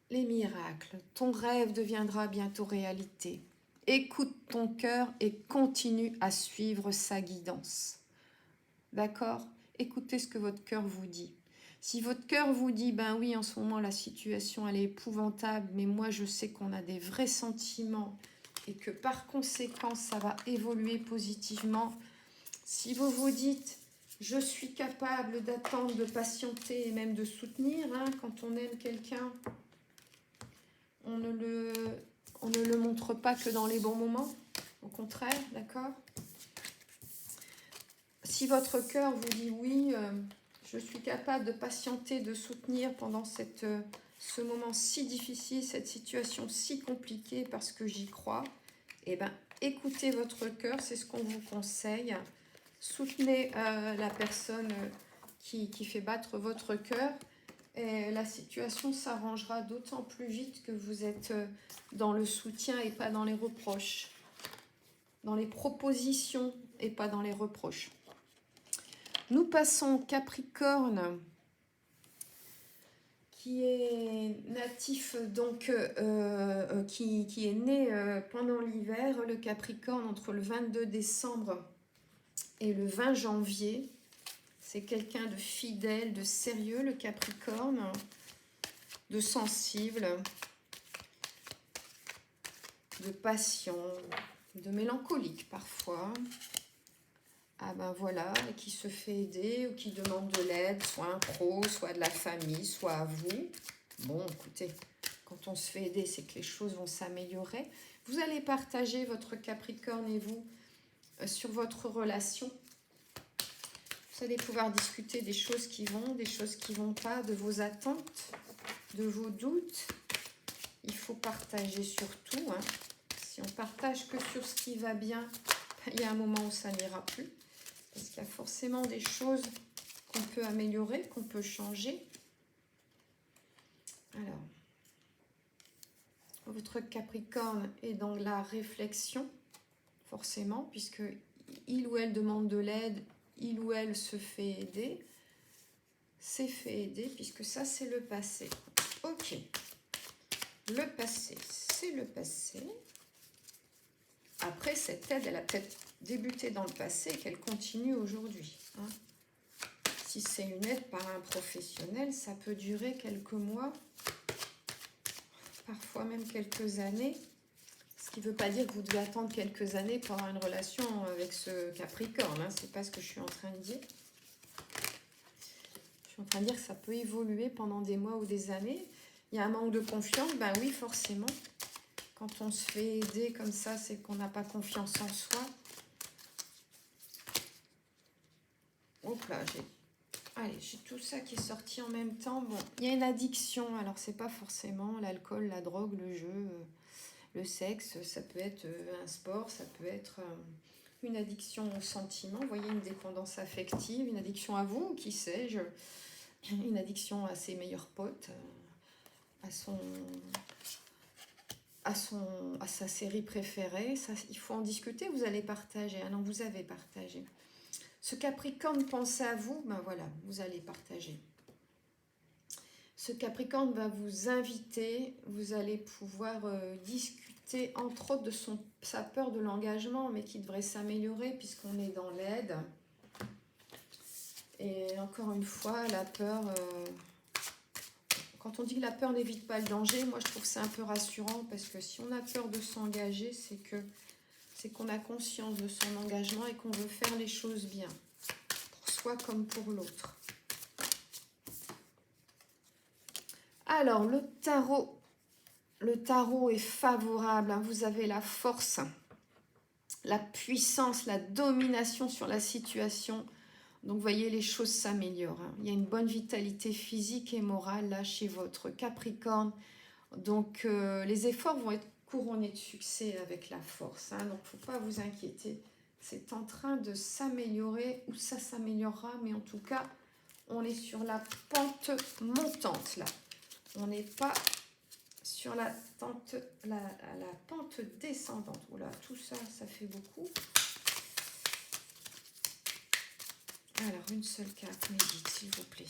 Les miracles, ton rêve deviendra bientôt réalité. Écoute ton cœur et continue à suivre sa guidance. D'accord? Écoutez ce que votre cœur vous dit. Si votre cœur vous dit, ben oui, en ce moment, la situation, elle est épouvantable, mais moi, je sais qu'on a des vrais sentiments et que par conséquent, ça va évoluer positivement. Si vous vous dites, je suis capable d'attendre, de patienter et même de soutenir, hein, quand on aime quelqu'un, on ne le montre pas que dans les bons moments, au contraire, d'accord? Si votre cœur vous dit oui, je suis capable de patienter, de soutenir pendant ce moment si difficile, cette situation si compliquée parce que j'y crois, Eh bien, écoutez votre cœur, c'est ce qu'on vous conseille. Soutenez la personne qui fait battre votre cœur. Et la situation s'arrangera d'autant plus vite que vous êtes dans le soutien et pas dans les reproches. Dans les propositions et pas dans les reproches. Nous passons Capricorne, qui est natif, donc qui est né pendant l'hiver, le Capricorne, entre le 22 décembre et le 20 janvier. C'est quelqu'un de fidèle, de sérieux, le Capricorne, de sensible, de patient, de mélancolique parfois. Ah ben voilà, et qui se fait aider ou qui demande de l'aide, soit un pro, soit de la famille, soit à vous. Bon, écoutez, quand on se fait aider, c'est que les choses vont s'améliorer. Vous allez partager votre Capricorne et vous sur votre relation. Vous allez pouvoir discuter des choses qui vont, des choses qui ne vont pas, de vos attentes, de vos doutes. Il faut partager surtout. Hein. Si on partage que sur ce qui va bien, il y a un moment où ça n'ira plus. Parce qu'il y a forcément des choses qu'on peut améliorer, qu'on peut changer. Alors, votre Capricorne est dans la réflexion, forcément, puisque il ou elle demande de l'aide, il ou elle se fait aider, s'est fait aider, puisque ça, c'est le passé. Ok. Le passé, c'est le passé. Après, cette aide, elle a peut-être débuté dans le passé et qu'elle continue aujourd'hui. Hein. Si c'est une aide par un professionnel, ça peut durer quelques mois, parfois même quelques années. Ce qui ne veut pas dire que vous devez attendre quelques années pour avoir une relation avec ce Capricorne. Hein. Ce n'est pas ce que je suis en train de dire. Je suis en train de dire que ça peut évoluer pendant des mois ou des années. Il y a un manque de confiance, ben oui, forcément. Quand on se fait aider comme ça, c'est qu'on n'a pas confiance en soi. Hop là, j'ai tout ça qui est sorti en même temps. Bon, il y a une addiction. Alors, c'est pas forcément l'alcool, la drogue, le jeu, le sexe. Ça peut être un sport, ça peut être une addiction au sentiment. Vous voyez, une dépendance affective, une addiction à vous, qui sais-je, une addiction à ses meilleurs potes, à sa série préférée. Ça, il faut en discuter, vous allez partager. Ah non, vous avez partagé. Ce Capricorne pense à vous, ben voilà, vous allez partager. Ce Capricorne va vous inviter, vous allez pouvoir discuter entre autres de sa peur de l'engagement, mais qui devrait s'améliorer puisqu'on est dans l'aide. Et encore une fois, la peur... Quand on dit que la peur n'évite pas le danger, moi je trouve que c'est un peu rassurant parce que si on a peur de s'engager, c'est qu'on a conscience de son engagement et qu'on veut faire les choses bien, pour soi comme pour l'autre. Alors, le tarot est favorable, hein, vous avez la force, la puissance, la domination sur la situation. Donc, vous voyez, les choses s'améliorent. Hein. Il y a une bonne vitalité physique et morale là chez votre Capricorne. Donc, les efforts vont être couronnés de succès avec la force. Hein. Donc, il ne faut pas vous inquiéter. C'est en train de s'améliorer ou ça s'améliorera. Mais en tout cas, on est sur la pente montante là. On n'est pas sur la pente descendante. Oula, tout ça, ça fait beaucoup. Alors, une seule carte, médite, s'il vous plaît.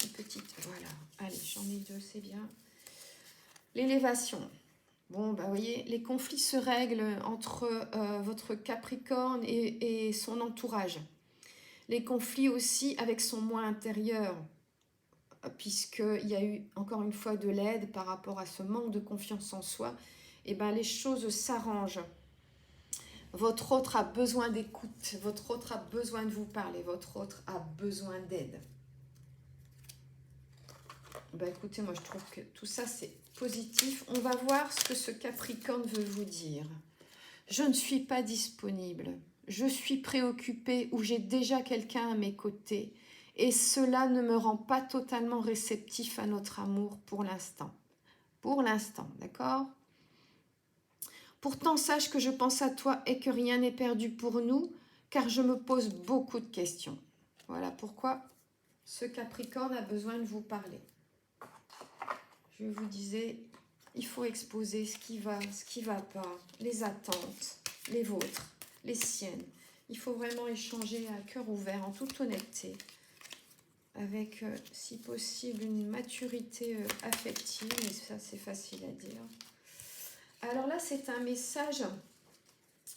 Une petite, voilà. Allez, j'en ai deux, c'est bien. L'élévation. Bon, bah, vous voyez, les conflits se règlent entre votre Capricorne et son entourage. Les conflits aussi avec son moi intérieur, puisqu'il y a eu encore une fois de l'aide par rapport à ce manque de confiance en soi. Et ben, les choses s'arrangent. Votre autre a besoin d'écoute, votre autre a besoin de vous parler, votre autre a besoin d'aide. Ben écoutez, moi je trouve que tout ça c'est positif. On va voir ce que ce Capricorne veut vous dire. Je ne suis pas disponible, je suis préoccupée ou j'ai déjà quelqu'un à mes côtés et cela ne me rend pas totalement réceptif à notre amour pour l'instant. Pour l'instant, d'accord ? Pourtant, sache que je pense à toi et que rien n'est perdu pour nous, car je me pose beaucoup de questions. Voilà pourquoi ce Capricorne a besoin de vous parler. Je vous disais, il faut exposer ce qui va pas, les attentes, les vôtres, les siennes. Il faut vraiment échanger à cœur ouvert, en toute honnêteté, avec, si possible, une maturité affective, mais ça c'est facile à dire. Alors là, c'est un message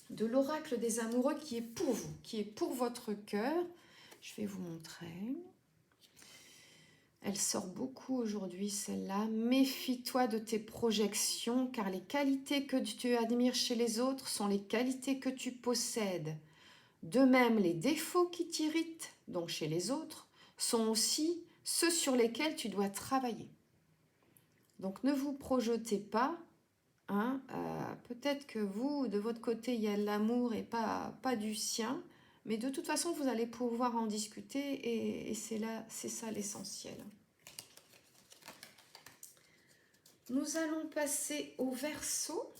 de l'oracle des amoureux qui est pour vous, qui est pour votre cœur. Je vais vous montrer. Elle sort beaucoup aujourd'hui, celle-là. Méfie-toi de tes projections, car les qualités que tu admires chez les autres sont les qualités que tu possèdes. De même, les défauts qui t'irritent, donc chez les autres, sont aussi ceux sur lesquels tu dois travailler. Donc ne vous projetez pas. Hein, peut-être que vous, de votre côté, il y a de l'amour et pas du sien. Mais de toute façon, vous allez pouvoir en discuter et c'est ça l'essentiel. Nous allons passer au Verseau.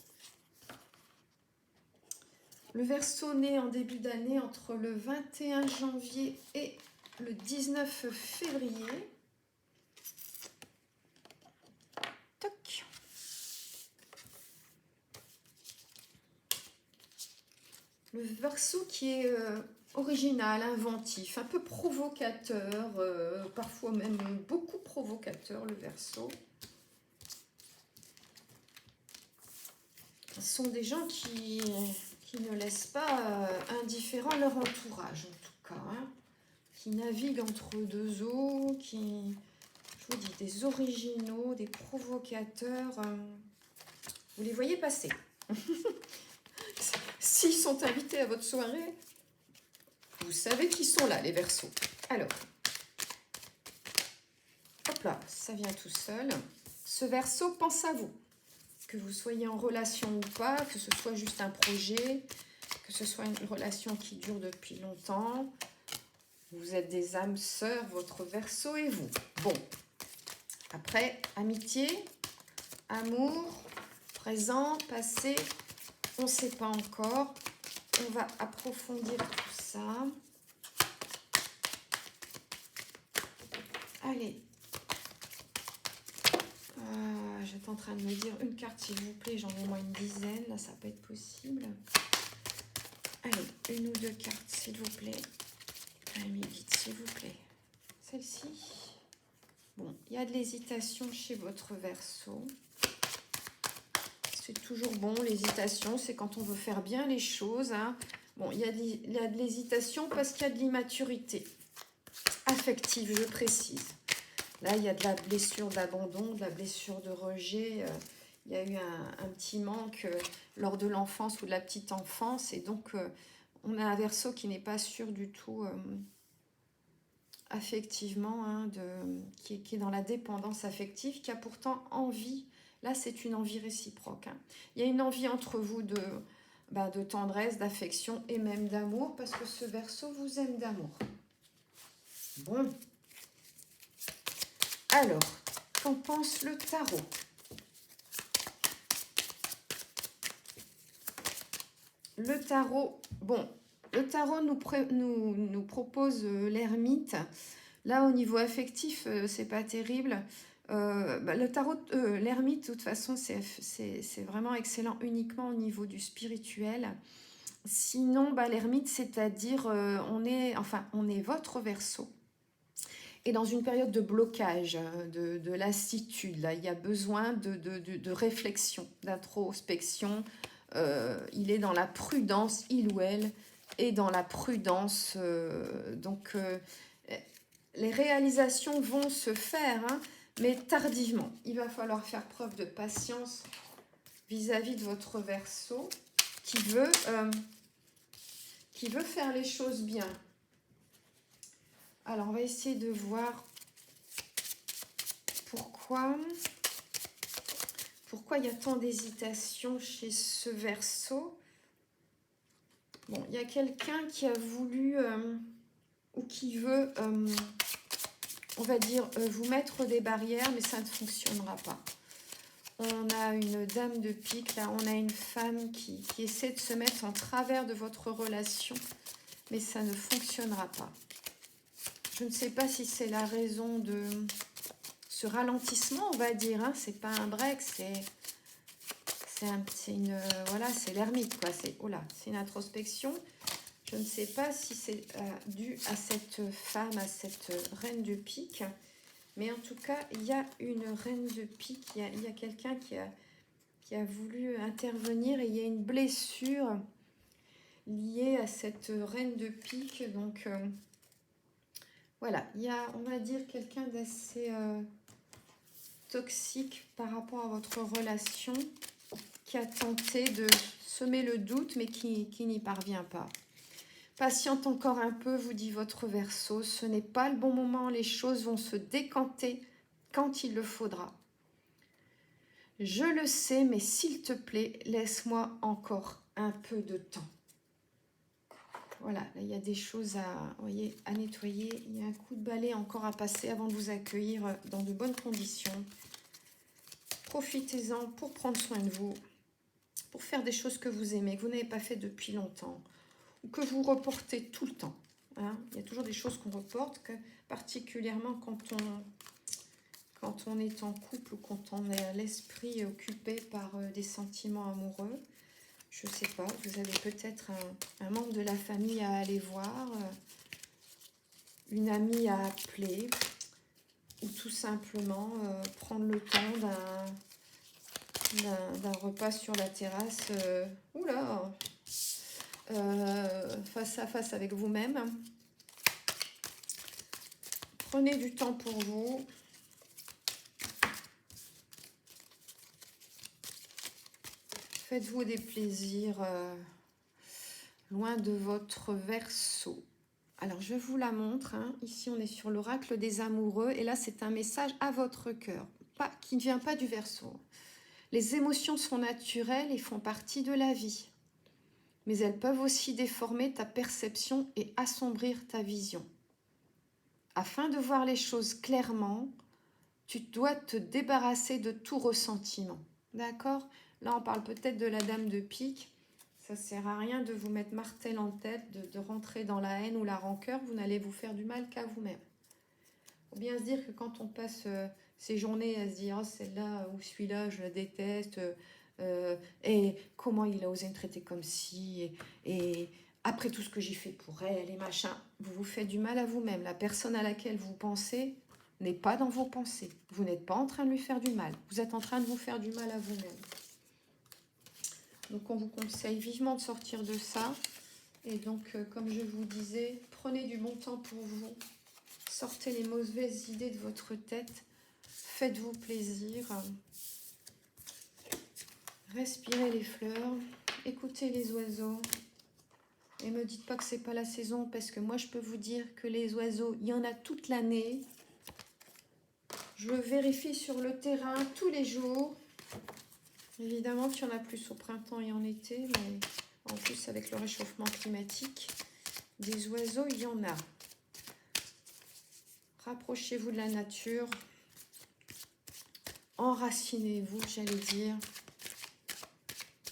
Le Verseau né en début d'année entre le 21 janvier et le 19 février. Toc. Le Verseau qui est original, inventif, un peu provocateur, parfois même beaucoup provocateur, le Verseau. Ce sont des gens qui ne laissent pas indifférent leur entourage, en tout cas. Hein, qui naviguent entre deux eaux, qui, je vous dis, des originaux, des provocateurs. Vous les voyez passer. S'ils sont invités à votre soirée, vous savez qu'ils sont là, les Verseaux. Alors, hop là, ça vient tout seul. Ce Verseau pense à vous. Que vous soyez en relation ou pas, que ce soit juste un projet, que ce soit une relation qui dure depuis longtemps. Vous êtes des âmes sœurs, votre Verseau et vous. Bon, après, amitié, amour, présent, passé, on ne sait pas encore. On va approfondir tout ça. Allez. J'étais en train de me dire une carte s'il vous plaît, j'en ai au moins une dizaine, là ça peut être possible. Allez, une ou deux cartes s'il vous plaît. Allez, mes guides s'il vous plaît. Celle-ci. Bon, il y a de l'hésitation chez votre Verseau. C'est toujours bon, l'hésitation, c'est quand on veut faire bien les choses. Hein. Bon, il y a de l'hésitation parce qu'il y a de l'immaturité affective, je précise. Là, il y a de la blessure d'abandon, de la blessure de rejet. Il y a eu un petit manque lors de l'enfance ou de la petite enfance. Et donc, on a un Verseau qui n'est pas sûr du tout affectivement, hein, qui est dans la dépendance affective, qui a pourtant envie. Là, c'est une envie réciproque. Hein. Il y a une envie entre vous de tendresse, d'affection et même d'amour, parce que ce Verseau vous aime d'amour. Bon. Alors, qu'en pense le tarot? Le tarot, bon, le tarot nous propose l'ermite. Là, au niveau affectif, c'est pas terrible. Le tarot, l'ermite, de toute façon, c'est vraiment excellent uniquement au niveau du spirituel. Sinon, l'ermite, c'est-à-dire, on est votre Verseau. Et dans une période de blocage, de lassitude, là, il y a besoin de réflexion, d'introspection. Il est dans la prudence, il ou elle est dans la prudence. Les réalisations vont se faire, hein, mais tardivement. Il va falloir faire preuve de patience vis-à-vis de votre Verseau qui veut faire les choses bien. Alors, on va essayer de voir pourquoi il y a tant d'hésitation chez ce Verseau. Bon, il y a quelqu'un qui a voulu ou qui veut, on va dire, vous mettre des barrières, mais ça ne fonctionnera pas. On a une dame de pique, là, on a une femme qui essaie de se mettre en travers de votre relation, mais ça ne fonctionnera pas. Je ne sais pas si c'est la raison de ce ralentissement, on va dire, hein. C'est pas un break, voilà, c'est l'ermite, quoi. C'est une introspection. Je ne sais pas si c'est dû à cette femme, à cette reine de pique. Mais en tout cas, il y a une reine de pique, il y a quelqu'un qui a voulu intervenir et il y a une blessure liée à cette reine de pique. Donc, voilà, il y a, on va dire, quelqu'un d'assez toxique par rapport à votre relation qui a tenté de semer le doute, mais qui n'y parvient pas. Patiente encore un peu, vous dit votre Verseau, ce n'est pas le bon moment, les choses vont se décanter quand il le faudra. Je le sais, mais s'il te plaît, laisse-moi encore un peu de temps. Voilà, là, il y a des choses à nettoyer. Il y a un coup de balai encore à passer avant de vous accueillir dans de bonnes conditions. Profitez-en pour prendre soin de vous, pour faire des choses que vous aimez, que vous n'avez pas fait depuis longtemps, ou que vous reportez tout le temps. Hein. Il y a toujours des choses qu'on reporte, particulièrement quand on est en couple ou quand on a l'esprit occupé par des sentiments amoureux. Je ne sais pas, vous avez peut-être un membre de la famille à aller voir, une amie à appeler, ou tout simplement prendre le temps d'un repas sur la terrasse, face à face avec vous-même. Prenez du temps pour vous. Faites-vous des plaisirs loin de votre Verseau. Alors, je vous la montre. Hein. Ici, on est sur l'oracle des amoureux. Et là, c'est un message à votre cœur, qui ne vient pas du Verseau. Les émotions sont naturelles et font partie de la vie. Mais elles peuvent aussi déformer ta perception et assombrir ta vision. Afin de voir les choses clairement, tu dois te débarrasser de tout ressentiment. D'accord ? Là, on parle peut-être de la dame de pique. Ça ne sert à rien de vous mettre martel en tête, de rentrer dans la haine ou la rancœur. Vous n'allez vous faire du mal qu'à vous-même. Il faut bien se dire que quand on passe ces journées à se dire « Oh, celle-là ou celui-là, je la déteste. Et comment il a osé me traiter comme ci. Et après tout ce que j'ai fait pour elle et machin. » Vous vous faites du mal à vous-même. La personne à laquelle vous pensez n'est pas dans vos pensées. Vous n'êtes pas en train de lui faire du mal. Vous êtes en train de vous faire du mal à vous-même. Donc, on vous conseille vivement de sortir de ça. Et donc, comme je vous disais, prenez du bon temps pour vous. Sortez les mauvaises idées de votre tête. Faites-vous plaisir. Respirez les fleurs. Écoutez les oiseaux. Et ne me dites pas que c'est pas la saison, parce que moi, je peux vous dire que les oiseaux, il y en a toute l'année. Je le vérifie sur le terrain tous les jours. Évidemment qu'il y en a plus au printemps et en été, mais en plus avec le réchauffement climatique, des oiseaux, il y en a. Rapprochez-vous de la nature. Enracinez-vous, j'allais dire.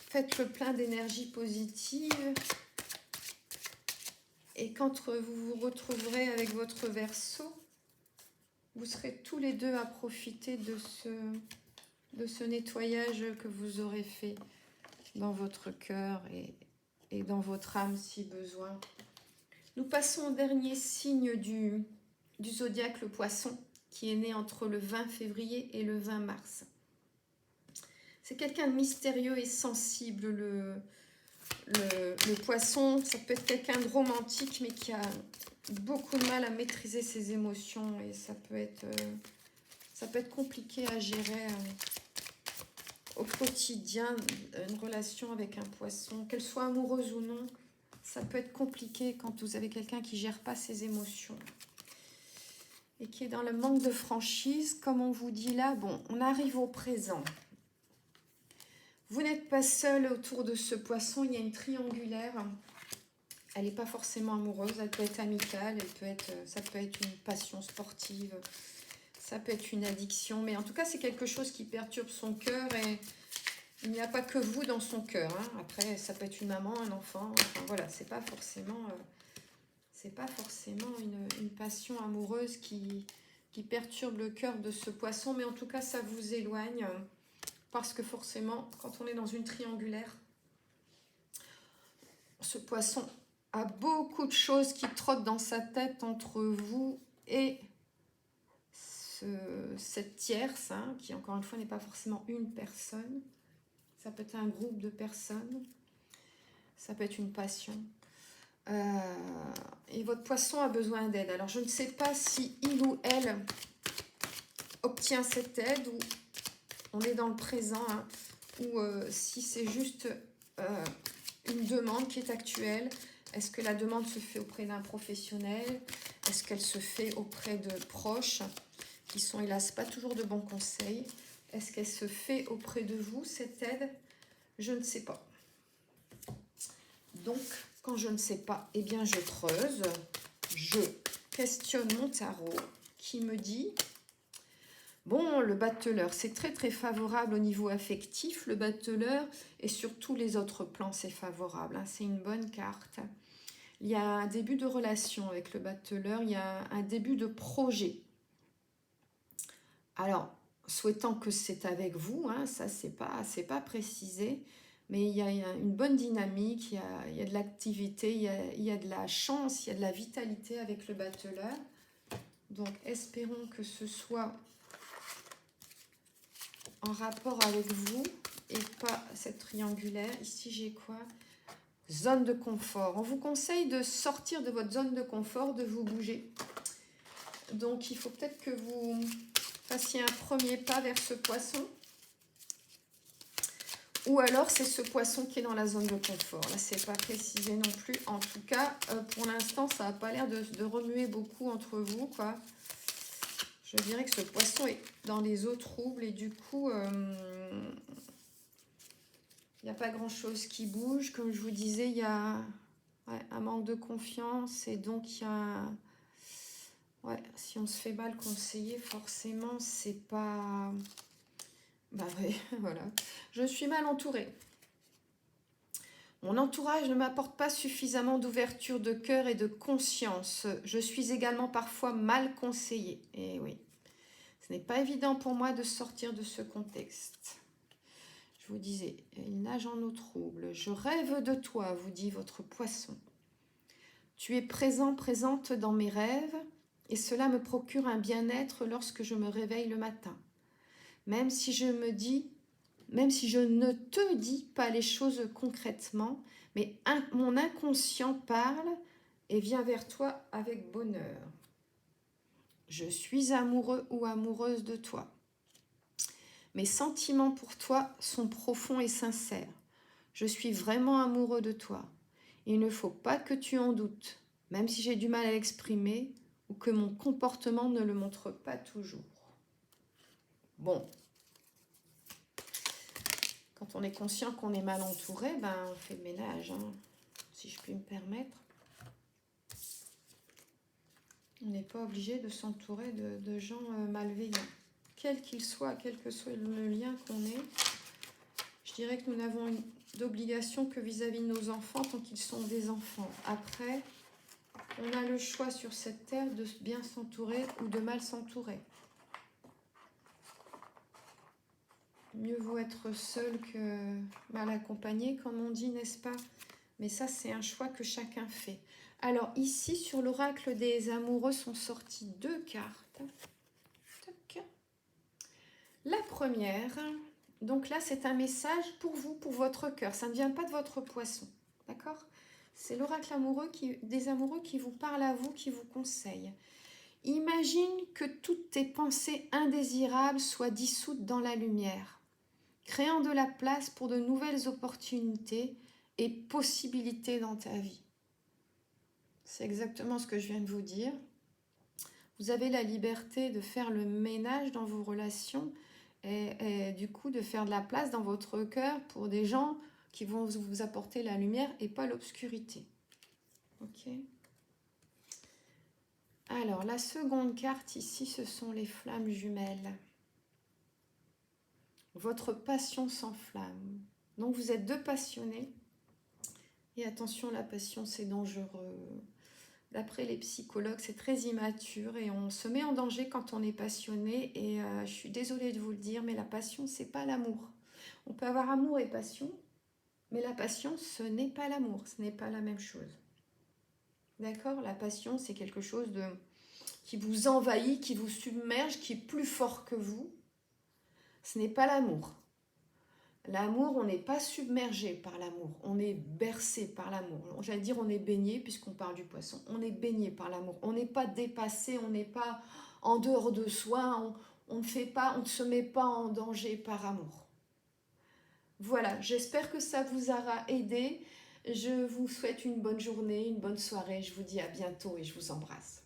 Faites le plein d'énergie positive. Et quand vous vous retrouverez avec votre Verseau, vous serez tous les deux à profiter de ce nettoyage que vous aurez fait dans votre cœur et dans votre âme si besoin. Nous passons au dernier signe du zodiaque, le Poisson, qui est né entre le 20 février et le 20 mars. C'est quelqu'un de mystérieux et sensible, le Poisson. Ça peut être quelqu'un de romantique, mais qui a beaucoup de mal à maîtriser ses émotions, et ça peut être compliqué à gérer au quotidien, une relation avec un Poisson, qu'elle soit amoureuse ou non. Ça peut être compliqué quand vous avez quelqu'un qui ne gère pas ses émotions et qui est dans le manque de franchise. Comme on vous dit là, bon, on arrive au présent. Vous n'êtes pas seul autour de ce Poisson, il y a une triangulaire. Elle n'est pas forcément amoureuse, elle peut être amicale, ça peut être une passion sportive, Ça peut être une addiction, mais en tout cas, c'est quelque chose qui perturbe son cœur et il n'y a pas que vous dans son cœur. Hein. Après, ça peut être une maman, un enfant. Enfin, voilà, c'est pas forcément une passion amoureuse qui perturbe le cœur de ce poisson, mais en tout cas, ça vous éloigne parce que forcément, quand on est dans une triangulaire, ce poisson a beaucoup de choses qui trottent dans sa tête entre vous et cette tierce, hein, qui encore une fois n'est pas forcément une personne. Ça peut être un groupe de personnes. Ça peut être une passion. Et votre poisson a besoin d'aide. Alors, je ne sais pas si il ou elle obtient cette aide ou on est dans le présent, hein, ou si c'est juste une demande qui est actuelle. Est-ce que la demande se fait auprès d'un professionnel? Est-ce qu'elle se fait auprès de proches qui sont hélas pas toujours de bons conseils? Est-ce qu'elle se fait auprès de vous, cette aide? Je ne sais pas. Donc, quand je ne sais pas, eh bien je creuse, je questionne mon tarot qui me dit, bon, le battleur, c'est très très favorable au niveau affectif, le battleur, et sur tous les autres plans, c'est favorable, hein, c'est une bonne carte. Il y a un début de relation avec le battleur, il y a un début de projet. Alors, souhaitant que c'est avec vous, hein, ça c'est pas précisé, mais il y a une bonne dynamique, il y a de l'activité, il y a de la chance, il y a de la vitalité avec le battleur. Donc, espérons que ce soit en rapport avec vous et pas cette triangulaire. Ici, j'ai quoi? Zone de confort. On vous conseille de sortir de votre zone de confort, de vous bouger. Donc, il faut peut-être que vous fassiez un premier pas vers ce poisson. Ou alors, c'est ce poisson qui est dans la zone de confort. Là, c'est pas précisé non plus. En tout cas, pour l'instant, ça n'a pas l'air de remuer beaucoup entre vous, quoi. Je dirais que ce poisson est dans les eaux troubles et du coup, il n'y a pas grand-chose qui bouge. Comme je vous disais, il y a un manque de confiance et donc il y a... Ouais, si on se fait mal conseiller, forcément, c'est pas... Bah oui, voilà. Je suis mal entourée. Mon entourage ne m'apporte pas suffisamment d'ouverture de cœur et de conscience. Je suis également parfois mal conseillée. Et oui, ce n'est pas évident pour moi de sortir de ce contexte. Je vous disais, il nage en eau trouble. Je rêve de toi, vous dit votre poisson. Tu es présent, présente dans mes rêves, et cela me procure un bien-être lorsque je me réveille le matin. Même si je ne te dis pas les choses concrètement, mais mon inconscient parle et vient vers toi avec bonheur. Je suis amoureux ou amoureuse de toi. Mes sentiments pour toi sont profonds et sincères. Je suis vraiment amoureux de toi. Il ne faut pas que tu en doutes, même si j'ai du mal à l'exprimer ou que mon comportement ne le montre pas toujours. Bon. Quand on est conscient qu'on est mal entouré, ben on fait le ménage, hein, si je puis me permettre. On n'est pas obligé de s'entourer de gens malveillants. Quel qu'il soit, quel que soit le lien qu'on ait, je dirais que nous n'avons d'obligation que vis-à-vis de nos enfants tant qu'ils sont des enfants. Après, on a le choix sur cette terre de bien s'entourer ou de mal s'entourer. Mieux vaut être seul que mal accompagné, comme on dit, n'est-ce pas? Mais ça, c'est un choix que chacun fait. Alors, ici, sur l'oracle des amoureux, sont sorties 2 cartes. Tac. La première, donc là, c'est un message pour vous, pour votre cœur. Ça ne vient pas de votre poisson, d'accord? C'est l'oracle amoureux des amoureux qui vous parle à vous, qui vous conseille. Imagine que toutes tes pensées indésirables soient dissoutes dans la lumière, créant de la place pour de nouvelles opportunités et possibilités dans ta vie. C'est exactement ce que je viens de vous dire. Vous avez la liberté de faire le ménage dans vos relations et du coup de faire de la place dans votre cœur pour des gens qui vont vous apporter la lumière et pas l'obscurité. Ok ? Alors, la seconde carte ici, ce sont les flammes jumelles. Votre passion s'enflamme. Donc, vous êtes deux passionnés. Et attention, la passion, c'est dangereux. D'après les psychologues, c'est très immature et on se met en danger quand on est passionné. Et je suis désolée de vous le dire, mais la passion, c'est pas l'amour. On peut avoir amour et passion, mais la passion, ce n'est pas l'amour. Ce n'est pas la même chose. D'accord? La passion, c'est quelque chose qui vous envahit, qui vous submerge, qui est plus fort que vous. Ce n'est pas l'amour. L'amour, on n'est pas submergé par l'amour, on est bercé par l'amour. J'allais dire on est baigné puisqu'on parle du poisson. On est baigné par l'amour. On n'est pas dépassé, on n'est pas en dehors de soi, on ne se met pas en danger par amour. Voilà, j'espère que ça vous aura aidé. Je vous souhaite une bonne journée, une bonne soirée. Je vous dis à bientôt et je vous embrasse.